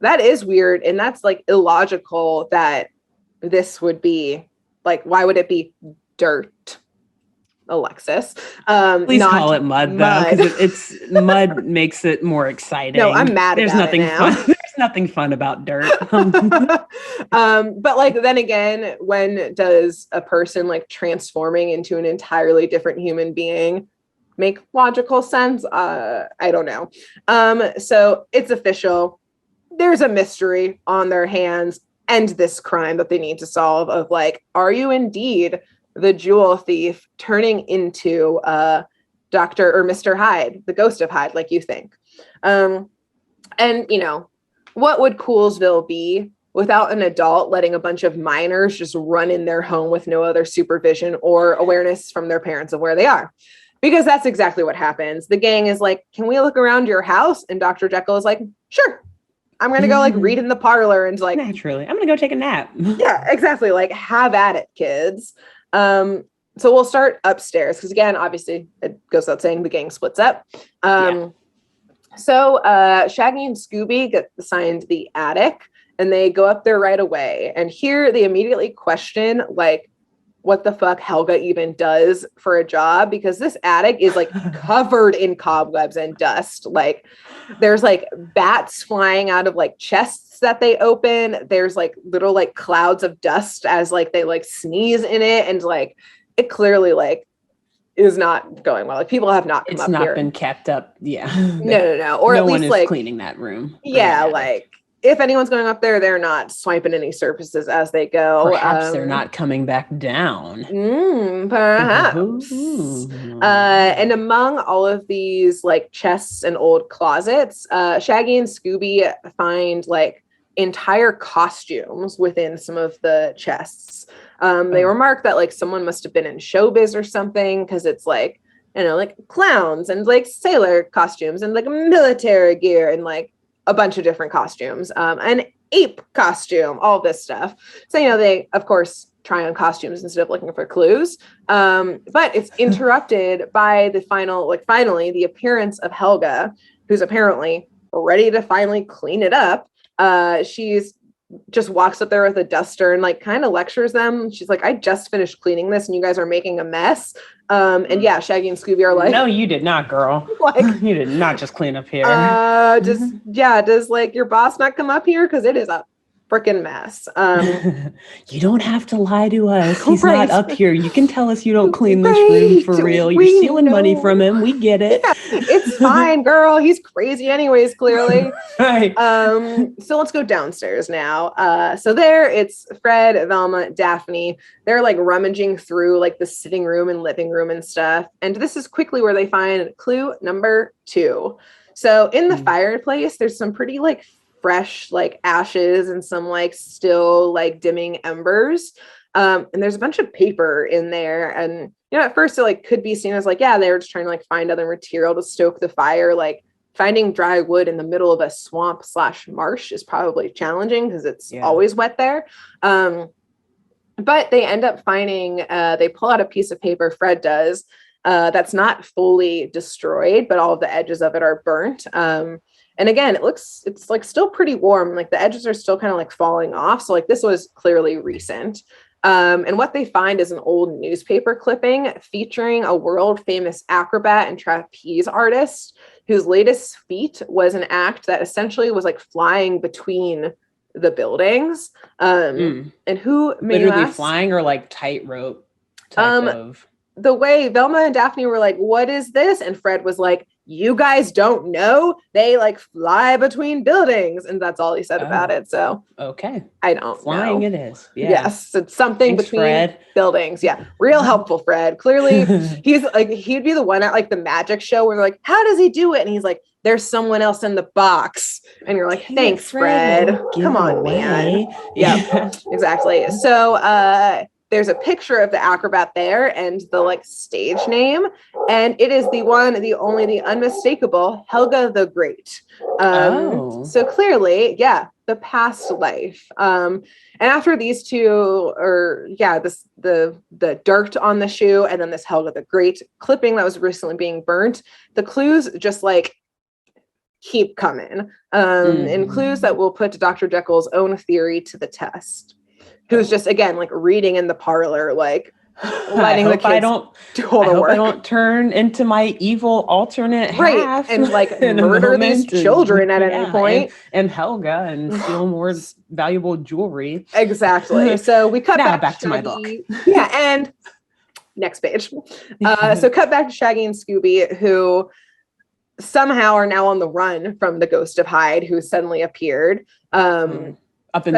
that is weird. And that's like illogical that this would be like, why would it be dirt? Alexis. Please call it mud though, because it's mud makes it more exciting. No, I'm mad There's about nothing it now. fun. There's nothing fun about dirt. But like, then again, when does a person like transforming into an entirely different human being make logical sense? I don't know. So it's official. There's a mystery on their hands and this crime that they need to solve of like, are you indeed the jewel thief turning into Dr. or Mr. Hyde, the Ghost of Hyde, like you think? And you know, what would Coolsville be without an adult letting a bunch of minors just run in their home with no other supervision or awareness from their parents of where they are? Because that's exactly what happens. The gang is like, can we look around your house? And Dr. Jekyll is like, sure. I'm going to go like read in the parlor and like, naturally, I'm going to go take a nap. Yeah, exactly. Like, have at it, kids. So we'll start upstairs because again, obviously it goes without saying the gang splits up. So Shaggy and Scooby get assigned the attic and they go up there right away. And here they immediately question like what the fuck Helga even does for a job, because this attic is like covered in cobwebs and dust. Like there's like bats flying out of like chests that they open. There's like little like clouds of dust as like they like sneeze in it, and like it clearly like is not going well. Like people have not come it's up not here. Been kept up. Yeah. No. Or no at least one is like cleaning that room. Yeah, like if anyone's going up there, they're not swiping any surfaces as they go. Perhaps they're not coming back down. Perhaps. And among all of these like chests and old closets, Shaggy and Scooby find like entire costumes within some of the chests. They remark that like someone must have been in showbiz or something, because it's like, you know, like clowns and like sailor costumes and like military gear and like a bunch of different costumes, an ape costume, all this stuff. So, you know, they of course try on costumes instead of looking for clues. But it's interrupted by finally the appearance of Helga, who's apparently ready to finally clean it up. She's just walks up there with a duster and like kind of lectures them. She's like, I just finished cleaning this and you guys are making a mess. And yeah, Shaggy and Scooby are like, no, you did not, girl. Like, you did not just clean up here. Does like your boss not come up here? Cause it is a freaking mess. You don't have to lie to us. He's Right. not up here. You can tell us you don't clean this room for real. You're stealing money from him. We get it. Yeah, it's fine, girl. He's crazy anyways, clearly. Right. So let's go downstairs now. So there it's Fred, Velma, Daphne. They're like rummaging through like the sitting room and living room and stuff. And this is quickly where they find clue number 2. So in the fireplace, there's some pretty like fresh like ashes and some like still like dimming embers. And there's a bunch of paper in there. And you know, at first it like could be seen as like, yeah, they were just trying to like find other material to stoke the fire. Like finding dry wood in the middle of a swamp / marsh is probably challenging because it's always wet there. But they end up finding, they pull out a piece of paper, Fred does, that's not fully destroyed, but all of the edges of it are burnt. And again, it's like still pretty warm. Like the edges are still kind of like falling off. So like this was clearly recent. And what they find is an old newspaper clipping featuring a world famous acrobat and trapeze artist whose latest feat was an act that essentially was like flying between the buildings. And who literally flying or like tightrope type of. The way Velma and Daphne were like, what is this? And Fred was like, you guys don't know? They like fly between buildings. And that's all he said about it. So okay. I don't flying know. It is. Yeah. Yes. It's something Thanks, between Fred. buildings. Yeah. Real helpful, Fred. Clearly he's like, he'd be the one at like the magic show where they're like, how does he do it? And he's like, there's someone else in the box. And you're like, thanks, Fred. Come on, man. Yeah, exactly. So there's a picture of the acrobat there and the like stage name. And it is the one, the only, the unmistakable Helga the Great. So clearly, yeah, the past life. And after these two, the dirt on the shoe and then this Helga the Great clipping that was recently being burnt, the clues just like keep coming. And clues that will put Dr. Jekyll's own theory to the test. Who's just again like reading in the parlor, like letting the kids do all the work. I don't turn into my evil alternate half and like murder these children at any point. And Helga and steal more valuable jewelry. Exactly. So we cut back to my book. Yeah, and next page. So cut back to Shaggy and Scooby, who somehow are now on the run from the Ghost of Hyde, who suddenly appeared. Up in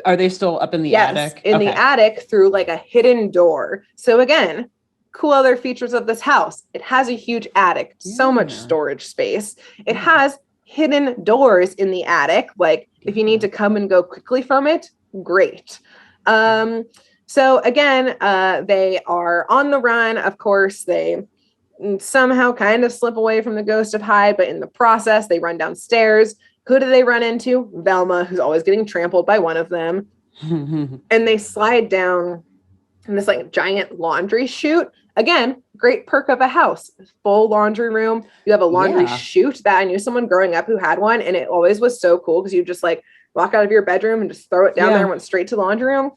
are they still up in the attic? In the attic through like a hidden door. So again, cool other features of this house. It has a huge attic, so much storage space. It has hidden doors in the attic. Like if you need to come and go quickly from it, great. So again, they are on the run. Of course, they somehow kind of slip away from the Ghost of Hyde, but in the process, they run downstairs. Who do they run into? Velma, who's always getting trampled by one of them. And they slide down in this like giant laundry chute. Again, great perk of a house. Full laundry room. You have a laundry chute that I knew someone growing up who had one. And it always was so cool because you just like walk out of your bedroom and just throw it down there and went straight to the laundry room.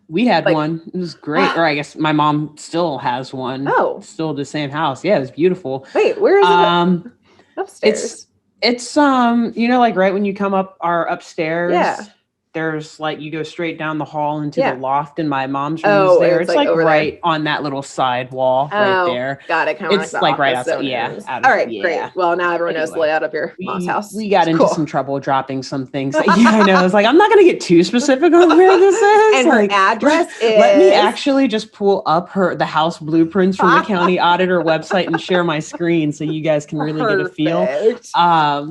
We had one. It was great. Or I guess my mom still has one. Oh. Still the same house. Yeah, it was beautiful. Wait, where is it? Upstairs. It's you know, like right when you come up our upstairs, there's like you go straight down the hall into the loft in my mom's room is there. It's like right on that little side wall right there. Got it. Kind of it's like right outside. All right, great. Well, now everyone knows the layout of your mom's house. We got into some trouble dropping some things. I know. I was like, I'm not gonna get too specific on where this is. And her address is. Let me actually just pull up the house blueprints from the county auditor website and share my screen so you guys can really get a feel.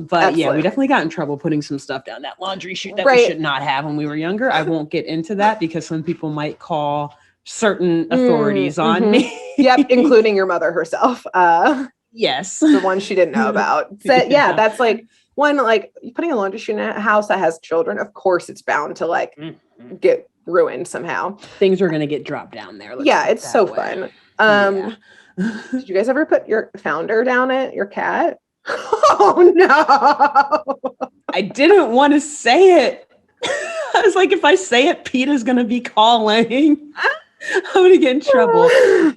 But yeah, we definitely got in trouble putting some stuff down that laundry chute that we should not have when we were younger. I won't get into that because some people might call certain authorities on me. Yep, including your mother herself. Yes. The one she didn't know about. So, yeah, that's like one, like putting a laundry chute in a house that has children, of course it's bound to like get ruined somehow. Things are going to get dropped down there. Yeah, it's so fun. Did you guys ever put your founder down it, your cat? Oh no. I didn't want to say it. I was like, if I say it, Peter's gonna be calling. I'm gonna get in trouble.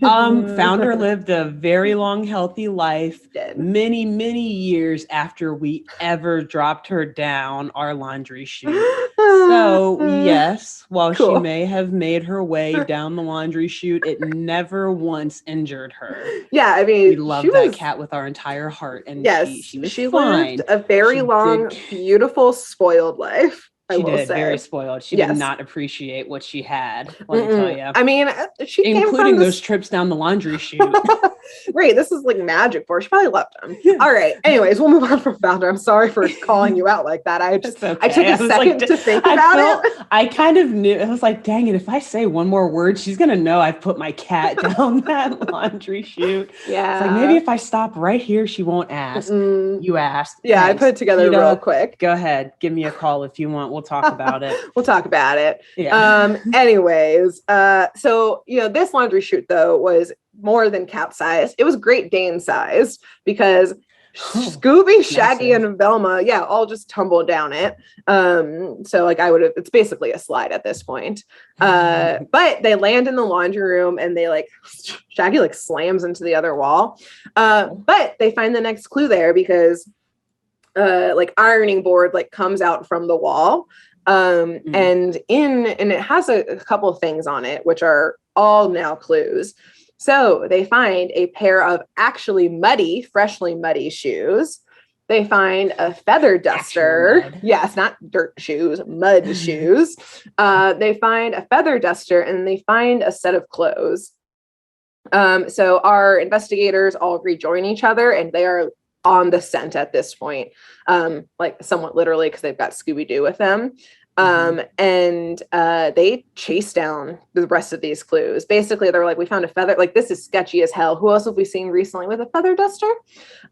Founder lived a very long, healthy life. Many, many years after we ever dropped her down our laundry chute. So yes, while she may have made her way down the laundry chute, it never once injured her. Yeah, I mean, we loved that cat with our entire heart, and she was fine. Lived a very long, beautiful, spoiled life. She did, very spoiled. She did not appreciate what she had, let me tell you. I mean, she including those trips down the laundry chute. Right, this is like magic for her. She probably loved them. All right. Anyways, we'll move on from Founder. I'm sorry for calling you out like that. I took a second to think about it. I kind of knew. I was like, dang it, if I say one more word, she's gonna know I've put my cat down that laundry chute. Yeah. It's like, maybe if I stop right here, she won't ask. You asked. Yeah, thanks. I put it together real quick. Go ahead. Give me a call if you want. We'll talk about it. We'll talk about it. Yeah. Anyways, so this laundry chute though was more than cat size. It was Great Dane size because Scooby, Shaggy, and Velma, all just tumbled down it. So like it's basically a slide at this point. But they land in the laundry room and they Shaggy slams into the other wall. But they find the next clue there because ironing board comes out from the wall. And it has a couple of things on it, which are all now clues. So they find a pair of actually freshly muddy shoes. They find a feather duster. Yes, not dirt shoes, mud shoes. They find a feather duster and they find a set of clothes. So our investigators all rejoin each other and they are on the scent at this point, somewhat literally because they've got Scooby-Doo with them. And they chase down the rest of these clues. Basically, they're like, we found a feather. This is sketchy as hell. Who else have we seen recently with a feather duster?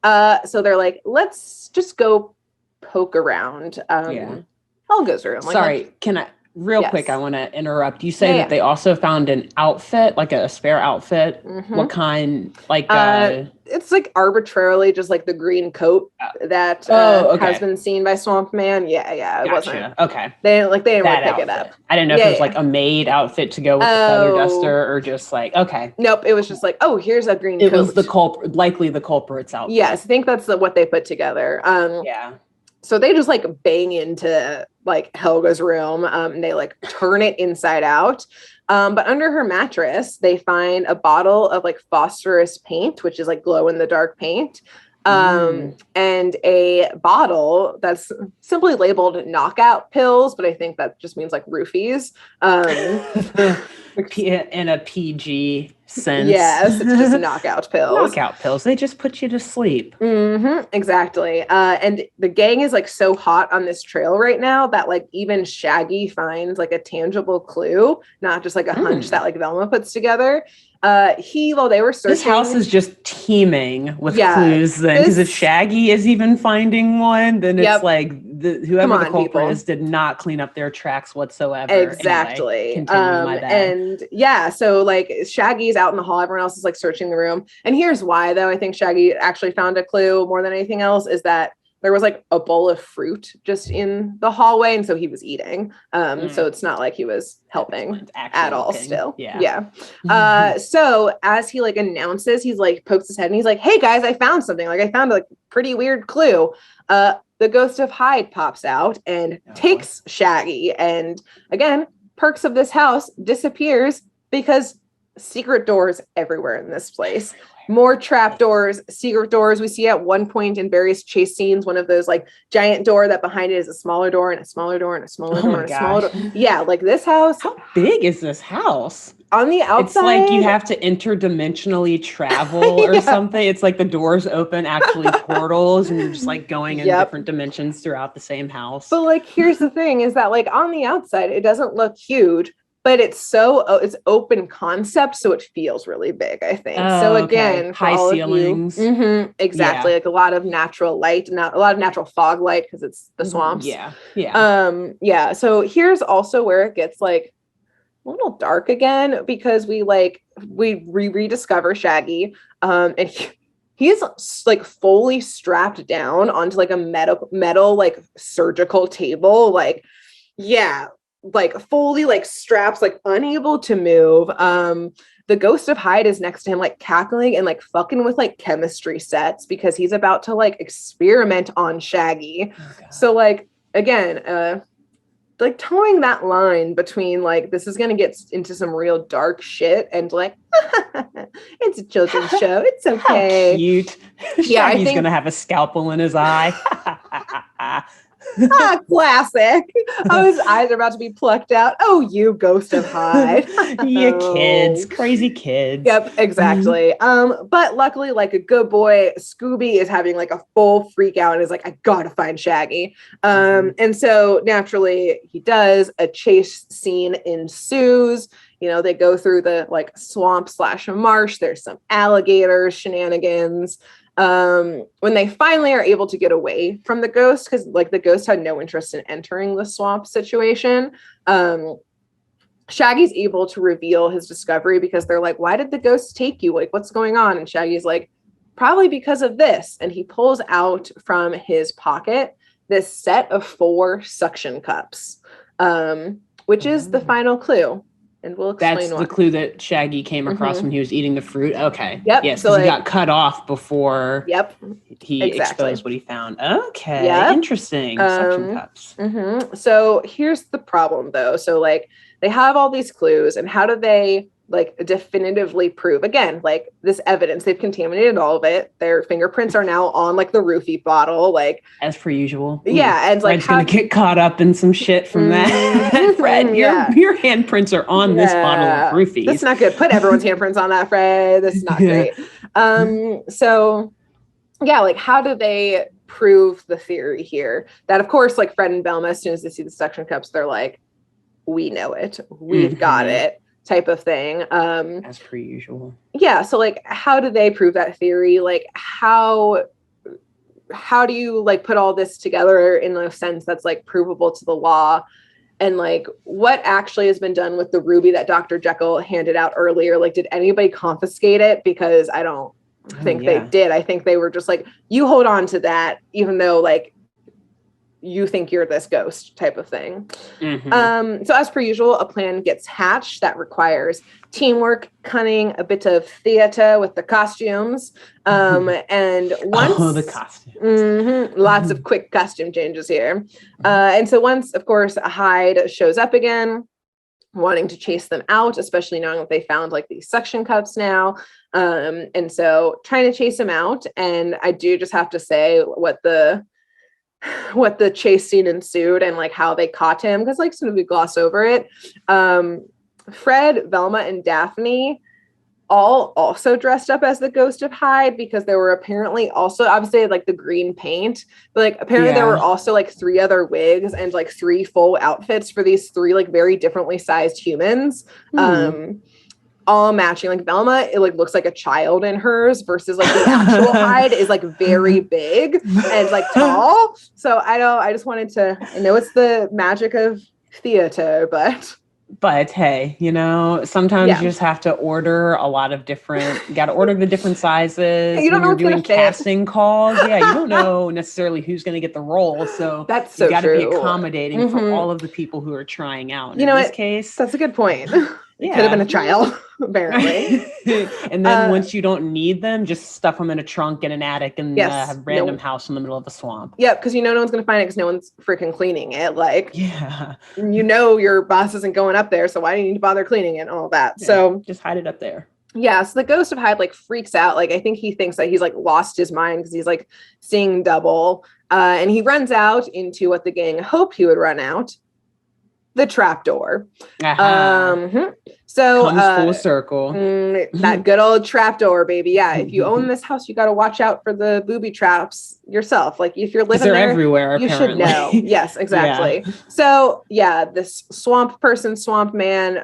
So they're like, let's just go poke around Helga's room. Sorry, can I? Real quick, I want to interrupt. You say that they also found an outfit, a spare outfit. What kind? It's arbitrarily just the green coat that has been seen by Swamp Man. It wasn't. Okay. They didn't pick it up. I didn't know if it was a maid outfit to go with the feather duster or just okay. Nope. It was just here's a green coat. It was likely the culprit's outfit. Yes, I think that's what they put together. So they just bang into Helga's room. And they turn it inside out. But under her mattress, they find a bottle of phosphorus paint, which is glow in the dark paint. And a bottle that's simply labeled knockout pills, but I think that just means roofies. In a PG sense. Yes, it's just knockout pills. Knockout pills. They just put you to sleep. Exactly. And the gang is so hot on this trail right now that even Shaggy finds a tangible clue, not just a hunch that Velma puts together. While they were searching, this house is just teeming with clues then, because if Shaggy is even finding one, then it's whoever the culprit is did not clean up their tracks whatsoever. Exactly. Anyway, continue, my bad. And so Shaggy's out in the hall, everyone else is searching the room, and here's why though I think Shaggy actually found a clue more than anything else is that there was a bowl of fruit just in the hallway, and so he was eating. So it's not he was helping at all still. So as he announces, he's pokes his head and he's like, hey guys, I found something. I found a pretty weird clue. The Ghost of Hyde pops out and takes Shaggy, and again, perks of this house disappears because secret doors everywhere in this place. More trap doors, secret doors. We see at one point in various chase scenes, one of those giant door that behind it is a smaller door and a smaller door and a smaller door and a smaller door. Yeah, this house. How big is this house? On the outside, it's you have to interdimensionally travel or something. It's the doors open, actually portals, and you're just going in different dimensions throughout the same house. But here's the thing is that on the outside, it doesn't look huge. But it's it's open concept, so it feels really big, I think. So again, for high all ceilings. Of you, exactly, a lot of natural light, not a lot of natural fog light because it's the swamps. So here's also where it gets a little dark again because we rediscover Shaggy, and he's fully strapped down onto a metal surgical table, like fully like straps, like unable to move. The Ghost of Hyde is next to him, like cackling and like fucking with like chemistry sets because he's about to like experiment on Shaggy. So like again, like towing that line between like this is gonna get into some real dark shit and like it's a children's show, it's okay. How cute. Yeah, Shaggy's gonna have a scalpel in his eye. Classic. Oh, his eyes are about to be plucked out. Oh, you Ghost of Hyde. You kids, crazy kids. Yep, exactly. But luckily, like a good boy, Scooby is having like a full freak out and is like, I gotta find Shaggy. And so naturally he does. A chase scene ensues. You know, they go through the like swamp / marsh. There's some alligators, shenanigans. When they finally are able to get away from the ghost, because like the ghost had no interest in entering the swamp situation, Shaggy's able to reveal his discovery because they're like, why did the ghost take you? Like, what's going on? And Shaggy's like, probably because of this. And he pulls out from his pocket this set of 4 suction cups, which is the final clue. And we'll explain That's why. the clue that Shaggy came across when he was eating the fruit. Okay. Yep. Yes, So because like, he got cut off before he exposed what he found. Okay. Yep. Interesting. Suction cups. So here's the problem though. So like they have all these clues, and how do they like definitively prove, again, like this evidence, they've contaminated all of it. Their fingerprints are now on like the roofie bottle, like as per usual. Yeah. And like Fred's gonna get caught up in some shit from that. Fred, your handprints are on this bottle of roofies. That's not good. Put everyone's handprints on that, Fred. This is not great. So yeah, like how do they prove the theory here? That of course, like Fred and Velma, as soon as they see the suction cups, they're like, we know it. We've got it. Type of thing. As per usual. Yeah. So like, how do they prove that theory? Like how do you like put all this together in a sense that's like provable to the law? And like what actually has been done with the ruby that Dr. Jekyll handed out earlier? Like, did anybody confiscate it? Because I don't think they did. I think they were just like, you hold on to that, even though like you think you're this ghost type of thing. So as per usual, a plan gets hatched that requires teamwork, cunning, a bit of theater with the costumes. And once the costumes. Lots of quick costume changes here. And so once, of course, Hyde shows up again, wanting to chase them out, especially knowing that they found like these suction cups now. And so trying to chase him out. And I do just have to say what the chase scene ensued and like how they caught him, because like sort of we gloss over it. Fred, Velma, and Daphne all also dressed up as the Ghost of Hyde because there were apparently also obviously like the green paint, but like apparently there were also like 3 other wigs and like 3 full outfits for these 3 like very differently sized humans. All matching. Like Velma, it like looks like a child in hers versus like the actual Hyde is like very big and like tall. So I just wanted to, I know it's the magic of theater, but hey, you know, sometimes you just have to order a lot of different, you got to order the different sizes. You don't know when you're doing what's gonna casting calls. Yeah, you don't know necessarily who's going to get the role. So that's so you got to be true. accommodating for all of the people who are trying out. And you know, in this case, that's a good point. It could have been a child, apparently. And then once you don't need them, just stuff them in a trunk in an attic and have a random house in the middle of a swamp. Yep, because you know no one's going to find it because no one's freaking cleaning it. Like, you know your boss isn't going up there, so why do you need to bother cleaning it and all that? Yeah, so just hide it up there. Yeah, so the Ghost of Hyde like freaks out. Like I think he thinks that he's like lost his mind because he's like seeing double. And he runs out into what the gang hoped he would run out. The trapdoor. So comes full circle. That good old trapdoor, baby. Yeah, if you own this house, you got to watch out for the booby traps yourself. Like if you're living there, everywhere. You apparently. should know. Yes, exactly. So yeah, this swamp man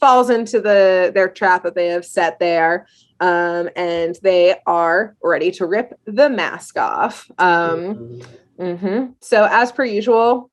falls into their trap that they have set there, and they are ready to rip the mask off. So as per usual,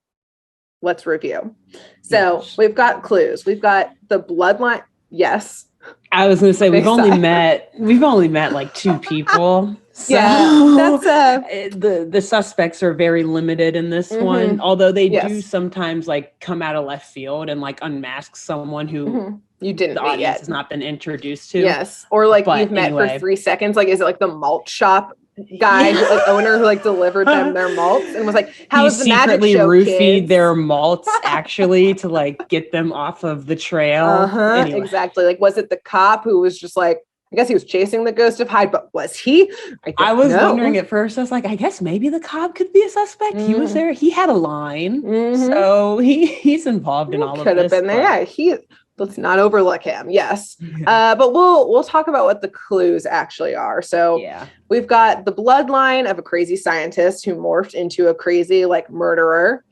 let's review. So we've got clues. We've got the bloodline. Yes. I was gonna say Big we've only sigh. met like 2 people. So Yeah, that's the suspects are very limited in this one, mhm. although they do Yes. sometimes like come out of left field and like unmask someone who You the didn't meet audience yet. has not been introduced to. Yes. Or like But you've met for anyway, 3 seconds. Like, is it like the malt shop guy, who, like owner who like delivered them their malts and was like, "How he was the magic secretly show, roofied kids?" their malts actually to like get them off of the trail. Anyway. Exactly. Like, was it the cop who was just like, I guess he was chasing the Ghost of Hyde, but was he? I I don't was know. wondering at first, I was like, I guess maybe the cop could be a suspect. He was there. He had a line. So he's involved in all of Could have this. been there. Yeah, let's not overlook him. Yes. But we'll talk about what the clues actually are. So we've got the bloodline of a crazy scientist who morphed into a crazy like murderer.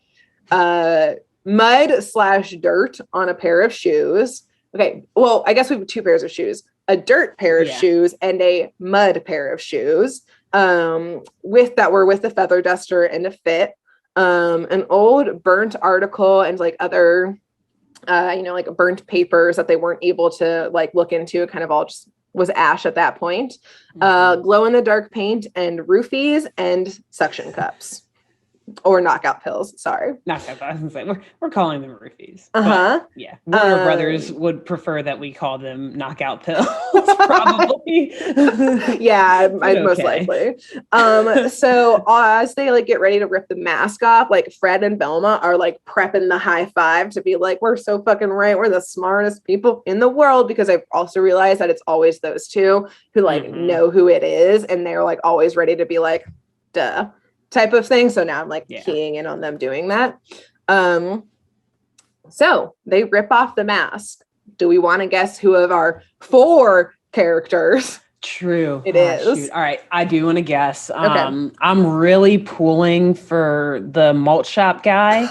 Mud/dirt on a pair of shoes. Okay, well, I guess we have 2 pairs of shoes, a dirt pair of shoes and a mud pair of shoes. With the feather duster and a fit. An old burnt article and like other like burnt papers that they weren't able to like look into. It kind of all just was ash at that point. Glow in the dark paint and roofies and suction cups. Or knockout pills, sorry. Knockout pills. I was gonna say, we're calling them roofies. Yeah. Warner Brothers would prefer that we call them knockout pills, probably. Yeah, most likely. So as they like get ready to rip the mask off, like Fred and Velma are like prepping the high five to be like, we're so fucking right. We're the smartest people in the world, because I've also realized that it's always those 2 who like know who it is, and they're like always ready to be like, duh. Type of thing. So now I'm like keying in on them doing that. So they rip off the mask. Do we want to guess who of our 4 characters? True. It is. Shoot. All right. I do want to guess. Okay. I'm really pulling for the malt shop guy,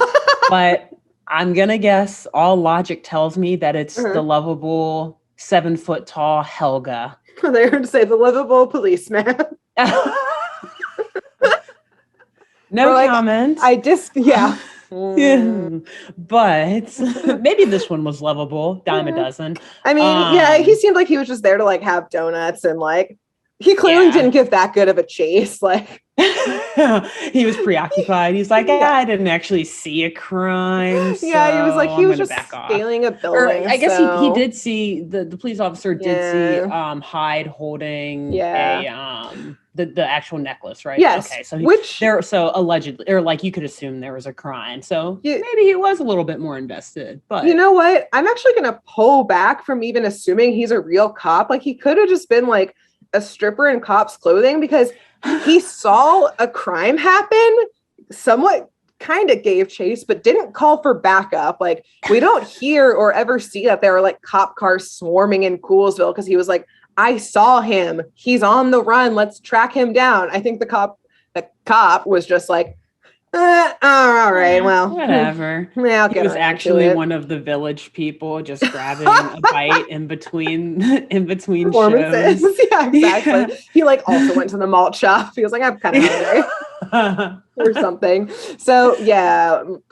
but I'm going to guess all logic tells me that it's the lovable 7-foot tall Helga. They're going to say the lovable policeman. No comment. Yeah. But maybe this one was lovable. Dime a dozen. I mean, he seemed like he was just there to like have donuts, and like he clearly didn't give that good of a chase. Like he was preoccupied. He's like, I didn't actually see a crime. So he was like, he was just scaling a building. Or I guess he did see the police officer did see Hyde holding the actual necklace, right? Yes. Okay, so so allegedly, or like you could assume there was a crime. So maybe he was a little bit more invested. But you know what? I'm actually gonna pull back from even assuming he's a real cop. Like he could have just been like a stripper in cop's clothing, because he saw a crime happen, somewhat kind of gave chase, but didn't call for backup. Like we don't hear or ever see that there were like cop cars swarming in Coolsville, because he was like, I saw him. He's on the run. Let's track him down. I think the cop was just like, all right, well, whatever. Yeah, he was actually one of the village people just grabbing a bite in between shows. Yeah, exactly. He like also went to the malt shop. He was like, I'm kind of hungry. Or something. So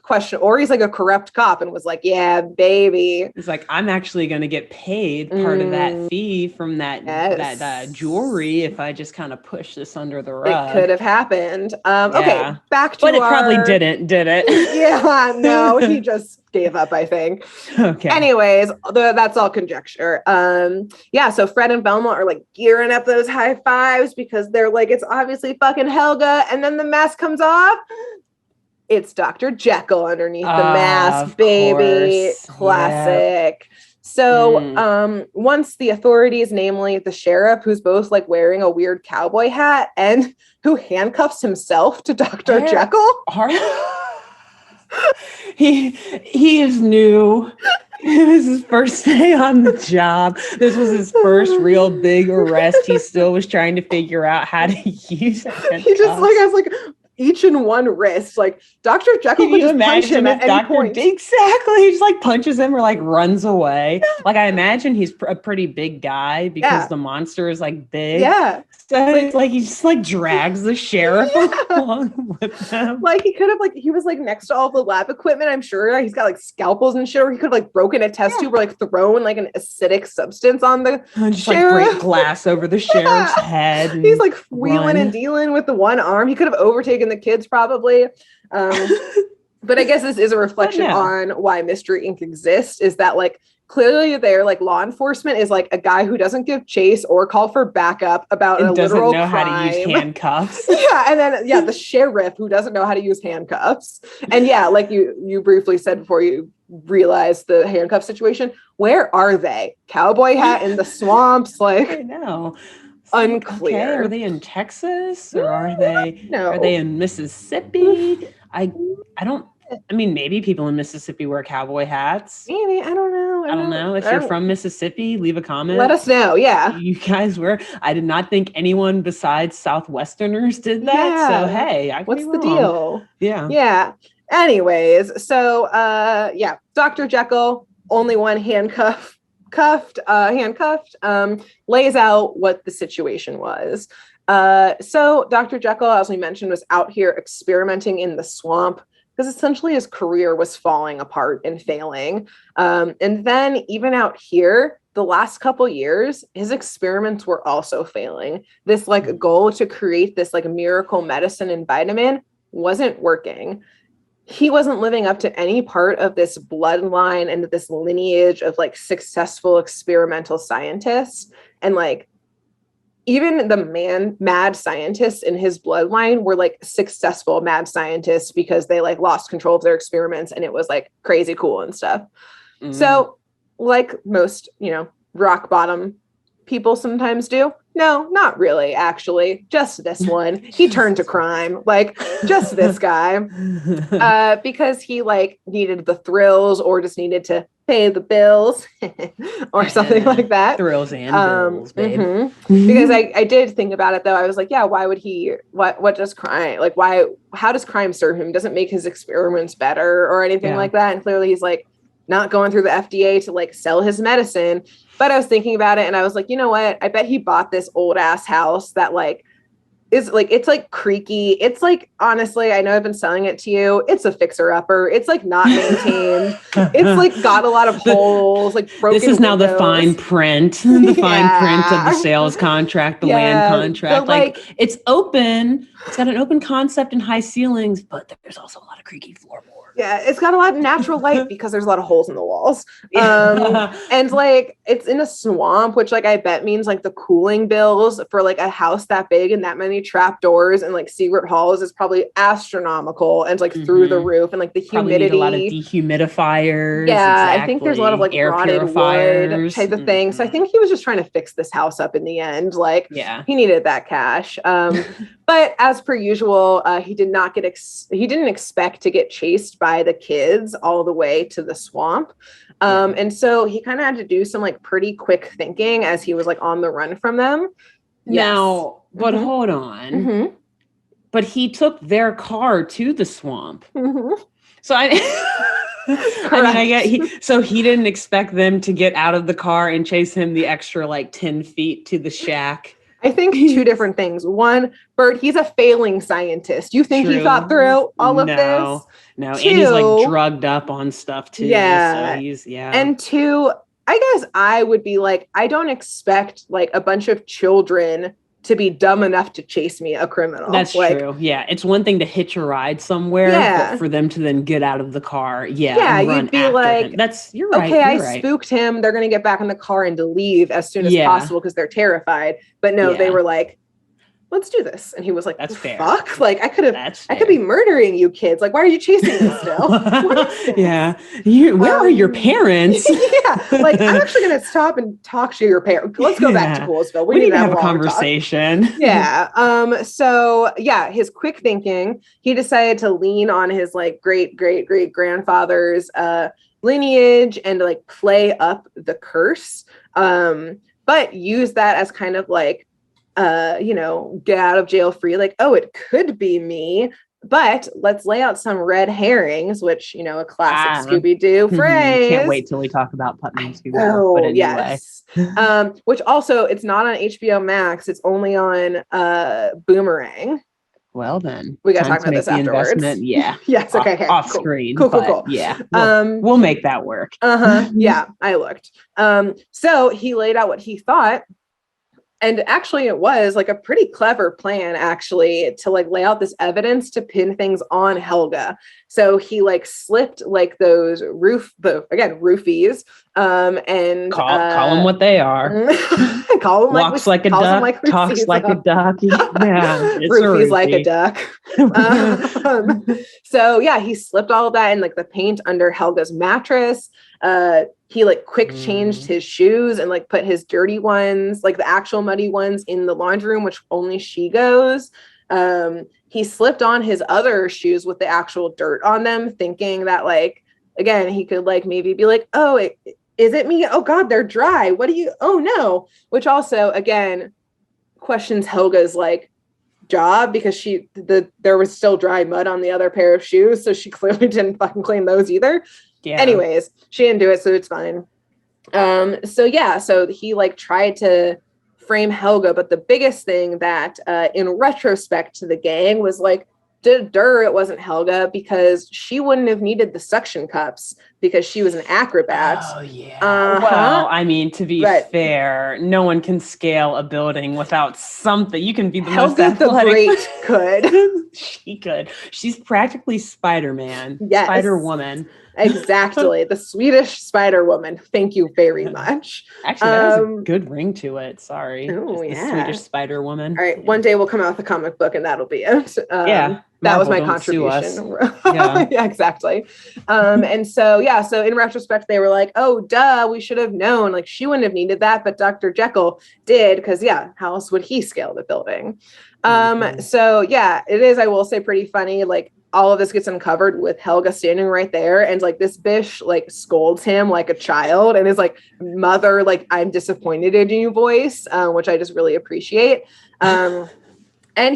question, or he's like a corrupt cop and was like, yeah, baby. He's like, I'm actually going to get paid part of that fee from that jewelry if I just kind of push this under the rug. It could have happened. Okay, back to but it probably didn't, did it? Yeah, no, he just gave up, I think. Okay. Anyways, that's all conjecture. So Fred and Velma are like gearing up those high fives because they're like, it's obviously fucking Helga, and then the mask comes off. It's Dr. Jekyll underneath the mask, baby. Course. Classic. Yep. So once the authorities, namely the sheriff, who's both like wearing a weird cowboy hat and who handcuffs himself to Dr. Jekyll. He is new. It was his first day on the job. This was his first real big arrest. He still was trying to figure out how to use it. He just like, I was like, each in one wrist. Like Dr. Jekyll could just punch him at any point. Exactly. He just like punches him or like runs away. Like I imagine he's a pretty big guy because the monster is like big. Yeah. So it's like he just like drags the sheriff along with him. Like he could have he was like next to all the lab equipment. I'm sure he's got like scalpels and shit, or he could have like broken a test tube or like thrown like an acidic substance on the just sheriff. Like break glass over the sheriff's head. He's like wheeling and dealing with the one arm. He could have overtaken the kids probably. But I guess this is a reflection on why Mystery Inc. exists, is that like clearly they're like law enforcement is like a guy who doesn't give chase or call for backup about a literal crime. Doesn't know how to use handcuffs. And then the sheriff who doesn't know how to use handcuffs. And like you briefly said before you realized the handcuff situation, where are they? Cowboy hat in the swamps, like I know. Unclear. Okay, are they in Texas or are they in Mississippi? I mean, maybe people in Mississippi wear cowboy hats. Maybe. I don't know. I don't know. If you're from Mississippi, leave a comment. Let us know. Yeah. You guys were. I did not think anyone besides Southwesterners did that. Yeah. So, hey, what's the deal? Yeah. Yeah. Anyways, so, Dr. Jekyll, only one handcuffed, lays out what the situation was. So Dr. Jekyll, as we mentioned, was out here experimenting in the swamp, because essentially his career was falling apart and failing. And then even out here, the last couple years, his experiments were also failing. This like goal to create this like miracle medicine and vitamin wasn't working. He wasn't living up to any part of this bloodline and this lineage of like successful experimental scientists. And like, even the mad scientists in his bloodline were like successful mad scientists because they like lost control of their experiments and it was like crazy cool and stuff. Mm-hmm. So like most, rock bottom people sometimes do. No, not really, actually. Just this one. He turned to crime. Like just this guy. Because he like needed the thrills or just needed to pay the bills or something like that. Thrills and bills, babe. Mm-hmm. Because I did think about it though. I was like, yeah, why would he, what does crime, like how does crime serve him? Doesn't make his experiments better or anything like that. And clearly he's like not going through the FDA to like sell his medicine. But I was thinking about it and I was like, you know what? I bet he bought this old ass house that like is like, it's like creaky. It's like, honestly, I know I've been selling it to you. It's a fixer upper. It's like not maintained. It's like got a lot of holes, like broken This is now windows. the fine print, print of the sales contract, the land contract. Like it's open. It's got an open concept and high ceilings, but there's also a lot of creaky floorboards. Yeah, it's got a lot of natural light because there's a lot of holes in the walls. And like it's in a swamp, which like I bet means like the cooling bills for like a house that big and that many trap doors and like secret halls is probably astronomical and like through the roof, and like the humidity. Need a lot of dehumidifiers. Yeah, exactly. I think there's a lot of like air rotted wood type of thing. So I think he was just trying to fix this house up in the end. Like he needed that cash. But as per usual, he did not get he didn't expect to get chased by the kids all the way to the swamp. And so he kind of had to do some like pretty quick thinking as he was like on the run from them. Now, but hold on. But he took their car to the swamp. So I get he didn't expect them to get out of the car and chase him the extra like 10 feet to the shack. I think two different things. One, Bert, he's a failing scientist. You think he thought through all of this? No, two, and he's like drugged up on stuff too. Yeah. So he's, And two, I guess I would be like, I don't expect like a bunch of children to be dumb enough to chase me, a criminal. That's like, true. Yeah. It's one thing to hitch a ride somewhere, but for them to then get out of the car. Yeah. You'd be like, you're right. Okay, I spooked him. They're going to get back in the car and to leave as soon as possible because they're terrified. But no, they were like, let's do this. And he was like, that's fair. Fuck. Like I could be murdering you kids. Like, why are you chasing me still? Yeah. Where are your parents? Like I'm actually going to stop and talk to your parents. Let's go back to Poolsville. We need to have a conversation. So his quick thinking, he decided to lean on his like great grandfather's lineage and like play up the curse. But use that as kind of like get out of jail free, like, oh, it could be me, But let's lay out some red herrings, which, a classic Scooby-Doo Mhm. phrase. Can't wait till we talk about Putnam and Scooby-Doo. Oh, But anyway. yes. Which also, it's not on HBO Max. It's only on Boomerang. Well, then we gotta talk about this afterwards. Investment. Yeah. Yes. Okay. Off Cool. screen. Cool. Yeah. We'll make that work. Yeah. I looked. So he laid out what he thought. And actually it was like a pretty clever plan actually to like lay out this evidence to pin things on Helga. So he like slipped like those roofies and call them what they are. Call them walks like a duck, talks like a duck. Yeah, roofies like a duck. So yeah, he slipped all of that in like the paint under Helga's mattress. He like quick changed his shoes and like put his dirty ones, like the actual muddy ones, in the laundry room, which only she goes. He slipped on his other shoes with the actual dirt on them, thinking that like, again, he could like maybe be like, oh, is it me? Oh God, they're dry. What do you, oh no. Which also, again, questions Helga's like job, because there was still dry mud on the other pair of shoes. So she clearly didn't fucking clean those either. Yeah. Anyways, she didn't do it, so it's fine. So he like tried to frame Helga, but the biggest thing that in retrospect to the gang was like, it wasn't Helga, because she wouldn't have needed the suction cups because she was an acrobat. Oh yeah. Well, I mean, to be fair, no one can scale a building without something. You can be the most athletic. The Great could. She could. She's practically Spider-Man. Yes. Spider-Woman. Exactly. The Swedish Spider-Woman. Thank you very much. Actually, that has a good ring to it. Sorry. Oh, yeah. The Swedish Spider-Woman. All right. One day we'll come out with a comic book and that'll be it. Yeah. That was my contribution. Yeah. Yeah, exactly. And so in retrospect, they were like, oh, duh, we should have known. Like, she wouldn't have needed that, but Dr. Jekyll did, because, how else would he scale the building? So, it is, I will say, pretty funny. Like, all of this gets uncovered with Helga standing right there, and like this bitch like scolds him like a child and is like, mother, like, I'm disappointed in you voice, which I just really appreciate. And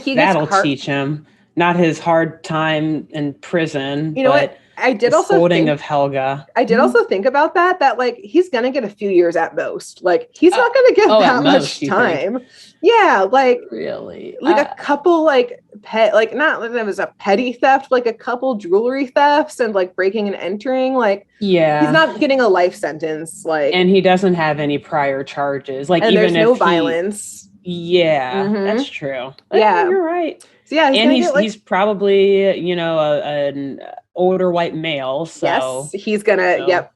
he gets teach him, not his hard time in prison. You know what? I did also think of Helga. I did also think about that like he's gonna get a few years at most. Like he's not gonna get that much time. Yeah, like really, like a couple like not that it was a petty theft, like a couple jewelry thefts and like breaking and entering. Like he's not getting a life sentence. Like, and he doesn't have any prior charges. Like, and even there's no violence. Yeah, that's true. Yeah, you're right. So yeah, he's probably an older white male. So yes, he's gonna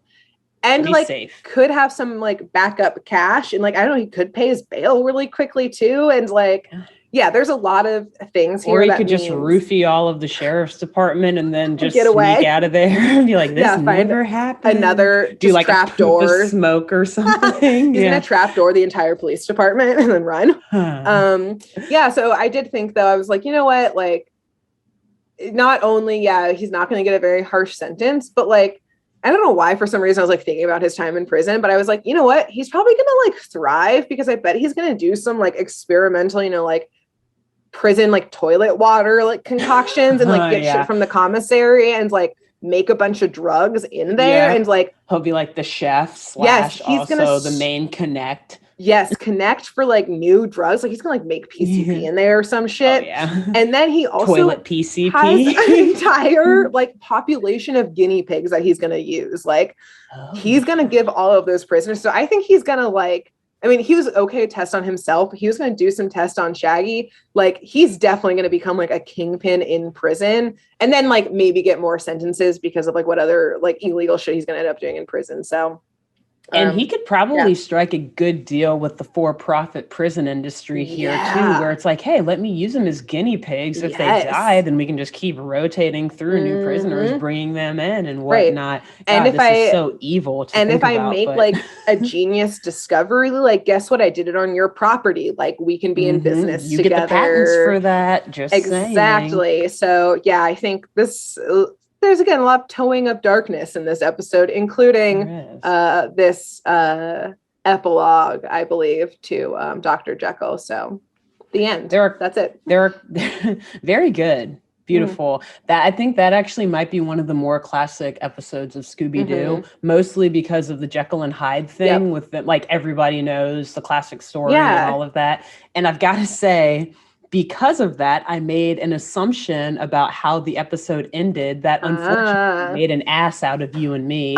and like safe. Could have some like backup cash, and like I don't know, he could pay his bail really quickly too, and like there's a lot of things here. Or he could just roofie all of the sheriff's department and then just get away, sneak out of there and be like, this never happened. Another do like trap door, smoke or something. He's gonna trap door the entire police department and then run. So I did think though, I was like, you know what, like, not only he's not going to get a very harsh sentence, but like I don't know why, for some reason I was like thinking about his time in prison, but I was like, you know what, he's probably gonna like thrive, because I bet he's gonna do some like experimental, like prison like toilet water like concoctions and like get shit from the commissary and like make a bunch of drugs in there, and like he'll be like the chef / he's also gonna the main connect. Yes, connect for like new drugs. Like he's gonna like make PCP in there or some shit. And then he also toilet PCP has an entire like population of guinea pigs that he's gonna use. Like he's gonna give all of those prisoners. So I think he's gonna like, I mean, he was okay to test on himself. He was gonna do some tests on Shaggy. Like he's definitely gonna become like a kingpin in prison, and then like maybe get more sentences because of like what other like illegal shit he's gonna end up doing in prison. So. And he could probably strike a good deal with the for-profit prison industry here too, where it's like, hey, let me use them as guinea pigs. If they die, then we can just keep rotating through new prisoners, bringing them in and whatnot. And God, this is so evil to think about, make like a genius discovery, like, guess what? I did it on your property. Like, we can be in business you together. Get the patents for that. Just exactly. Saying. So I think this. There's again a lot of towing of darkness in this episode, including this epilogue, I believe, to Dr. Jekyll. So the end. That's it. They're very good. Beautiful. That I think that actually might be one of the more classic episodes of Scooby-Doo, mostly because of the Jekyll and Hyde thing with the, like everybody knows the classic story and all of that. And I've got to say, because of that, I made an assumption about how the episode ended that unfortunately made an ass out of you and me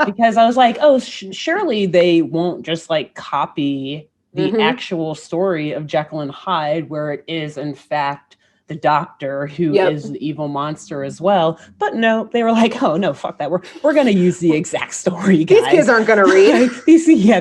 because I was like, oh, surely they won't just like copy the actual story of Jekyll and Hyde where it is in fact the doctor who is the evil monster as well. But no, they were like, oh no, fuck that. We're going to use the exact story, guys. These kids aren't going to read.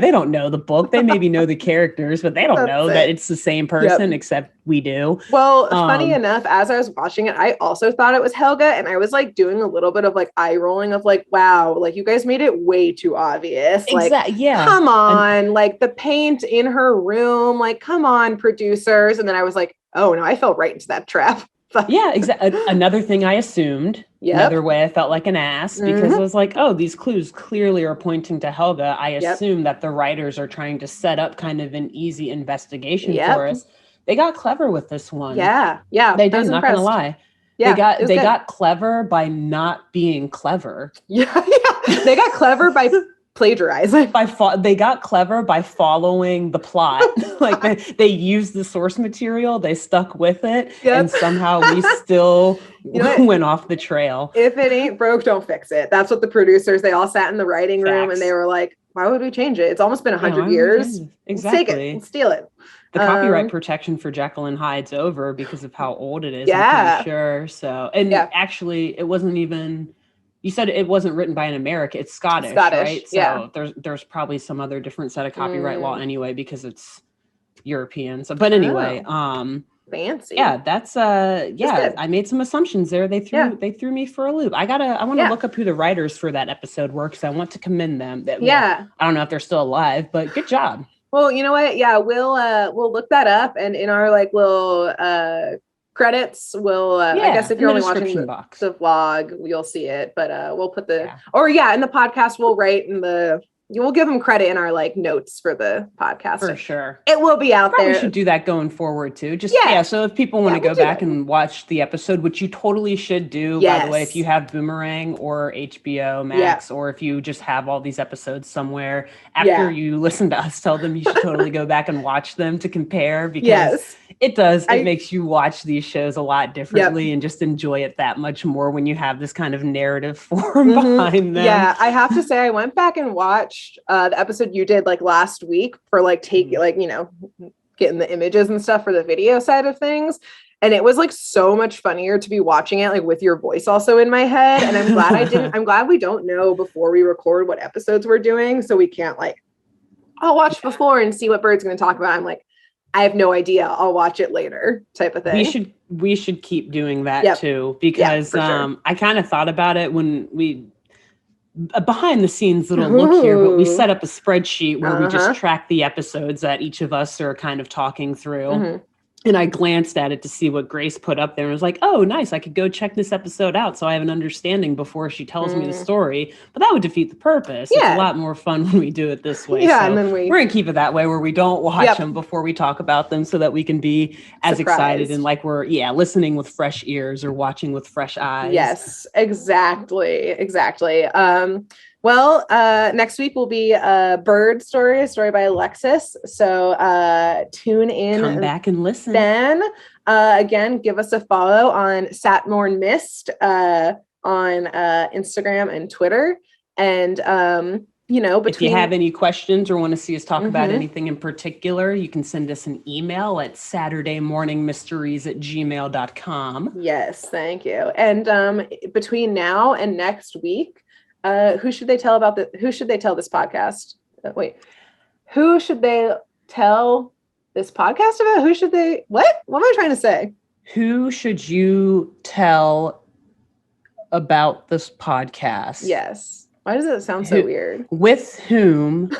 They don't know the book. They maybe know the characters, but they don't know that it's the same person except we do. Well, funny enough, as I was watching it, I also thought it was Helga, and I was like doing a little bit of like eye rolling of like, wow, like you guys made it way too obvious. Like, come on, like the paint in her room, like, come on, producers. And then I was like, oh no, I fell right into that trap. Yeah, exactly. Another thing I assumed, another way I felt like an ass because I was like, oh, these clues clearly are pointing to Helga. I assume that the writers are trying to set up kind of an easy investigation for us. They got clever with this one. Yeah. They did, not gonna lie. Yeah, they got clever by not being clever. Yeah. They got clever by plagiarizing. They got clever by following the plot. Like they used the source material, they stuck with it, and somehow we still went off the trail. If it ain't broke, don't fix it. That's what the producers, they all sat in the writing room and they were like, why would we change it? It's almost been 100 years. Exactly. Let's take it. Let's steal it. The copyright protection for Jekyll and Hyde's over because of how old it is. I'm pretty sure. So, and actually, it wasn't even. You said it wasn't written by an American. It's Scottish, right? So there's probably some other different set of copyright law anyway because it's European. So, but anyway, fancy. Yeah, that's I made some assumptions there. They threw me for a loop. I want to look up who the writers for that episode were because I want to commend them. I don't know if they're still alive, but good job. Well, you know what? Yeah, we'll look that up, and in our like little credits, we'll I guess if you're only watching the vlog, you'll see it. But we'll put in the podcast, we'll write in the. We'll give them credit in our like notes for the podcast. For sure. It will be out there. We should do that going forward too. Just so if people want to go back and watch the episode, which you totally should do, by the way, if you have Boomerang or HBO Max, or if you just have all these episodes somewhere, after you listen to us tell them, you should totally go back and watch them to compare because it makes you watch these shows a lot differently and just enjoy it that much more when you have this kind of narrative form behind them. Yeah, I have to say I went back and watched the episode you did like last week for like getting the images and stuff for the video side of things, and it was like so much funnier to be watching it like with your voice also in my head. And I'm glad we don't know before we record what episodes we're doing, so we can't like I'll watch before and see what Bird's going to talk about. I'm like, I have no idea, I'll watch it later type of thing. We should keep doing that too, because I kind of thought about it when we behind the scenes little look here, but we set up a spreadsheet where we just track the episodes that each of us are kind of talking through. And I glanced at it to see what Grace put up there and was like, oh, nice. I could go check this episode out so I have an understanding before she tells me the story. But that would defeat the purpose. It's a lot more fun when we do it this way. Yeah, so and then we're going to keep it that way where we don't watch them before we talk about them so that we can be as excited and like we're, listening with fresh ears or watching with fresh eyes. Yes, exactly. Well, next week will be a Bird story, a story by Alexis. So tune in. Come back and listen. Then, again, give us a follow on Satmorn Mist on Instagram and Twitter. And, if you have any questions or want to see us talk about anything in particular, you can send us an email at SaturdayMorningMysteries@gmail.com. Yes, thank you. And between now and next week, who should they tell this podcast? Who should they tell this podcast about? What am I trying to say? Who should you tell about this podcast? Yes. Why does it sound so weird? With whom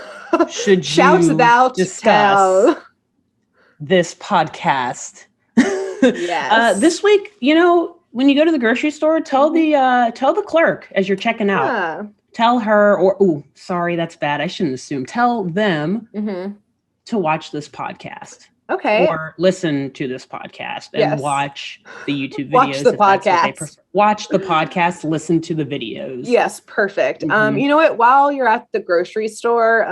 should you discuss this podcast? Yes. This week, when you go to the grocery store, tell the clerk as you're checking out. Yeah. Tell her, sorry, that's bad. I shouldn't assume. Tell them to watch this podcast. Okay. Or listen to this podcast and Yes. watch the YouTube videos. Watch the if that's what they podcast. prefer. Watch the podcast, listen to the videos. Yes, perfect. Mhm. You know what? While you're at the grocery store,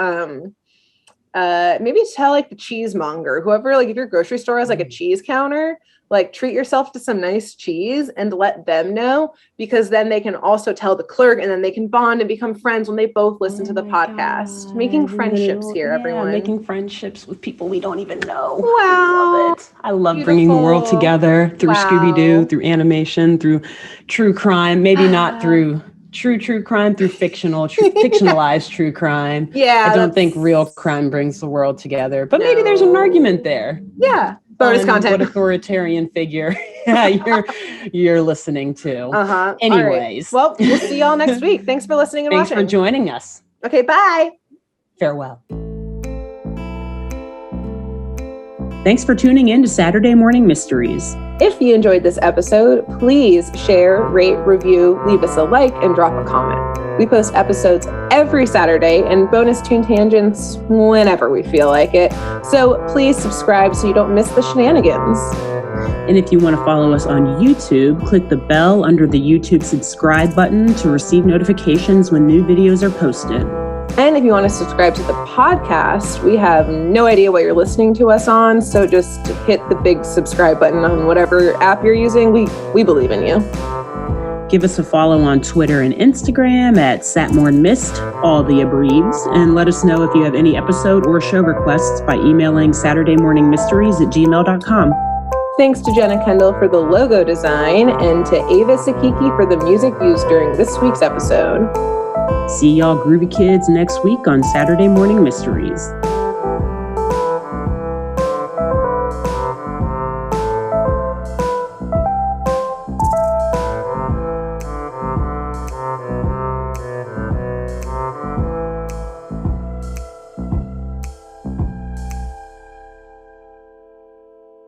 maybe tell like the cheesemonger, whoever, like if your grocery store has like a cheese counter, like treat yourself to some nice cheese and let them know, because then they can also tell the clerk and then they can bond and become friends when they both listen to the podcast. God. Making friendships here, Yeah, everyone. making friendships with people we don't even know. Wow. I love it. I love bringing the world Beautiful. together through Wow. Scooby-Doo, through animation, through true crime, maybe not through true crime, through fictionalized true crime. Yeah. I don't think real crime brings the world together, but maybe there's an argument there. Yeah. Bonus content. What authoritarian figure you're listening to. Uh-huh. Anyways. All right. Well, we'll see y'all next week. Thanks for listening and Thanks watching. for joining us. Okay, bye. Farewell. Thanks for tuning in to Saturday Morning Mysteries. If you enjoyed this episode, please share, rate, review, leave us a like, and drop a comment. We post episodes every Saturday and bonus tune tangents whenever we feel like it. So please subscribe so you don't miss the shenanigans. And if you want to follow us on YouTube, click the bell under the YouTube subscribe button to receive notifications when new videos are posted. And if you want to subscribe to the podcast, we have no idea what you're listening to us on, so just hit the big subscribe button on whatever app you're using. We believe in you. Give us a follow on Twitter and Instagram at SatmornMist, all the abreves, and let us know if you have any episode or show requests by emailing SaturdayMorningMysteries@gmail.com. Thanks to Jenna Kendall for the logo design and to Ava Sakiki for the music used during this week's episode. See y'all groovy kids next week on Saturday Morning Mysteries.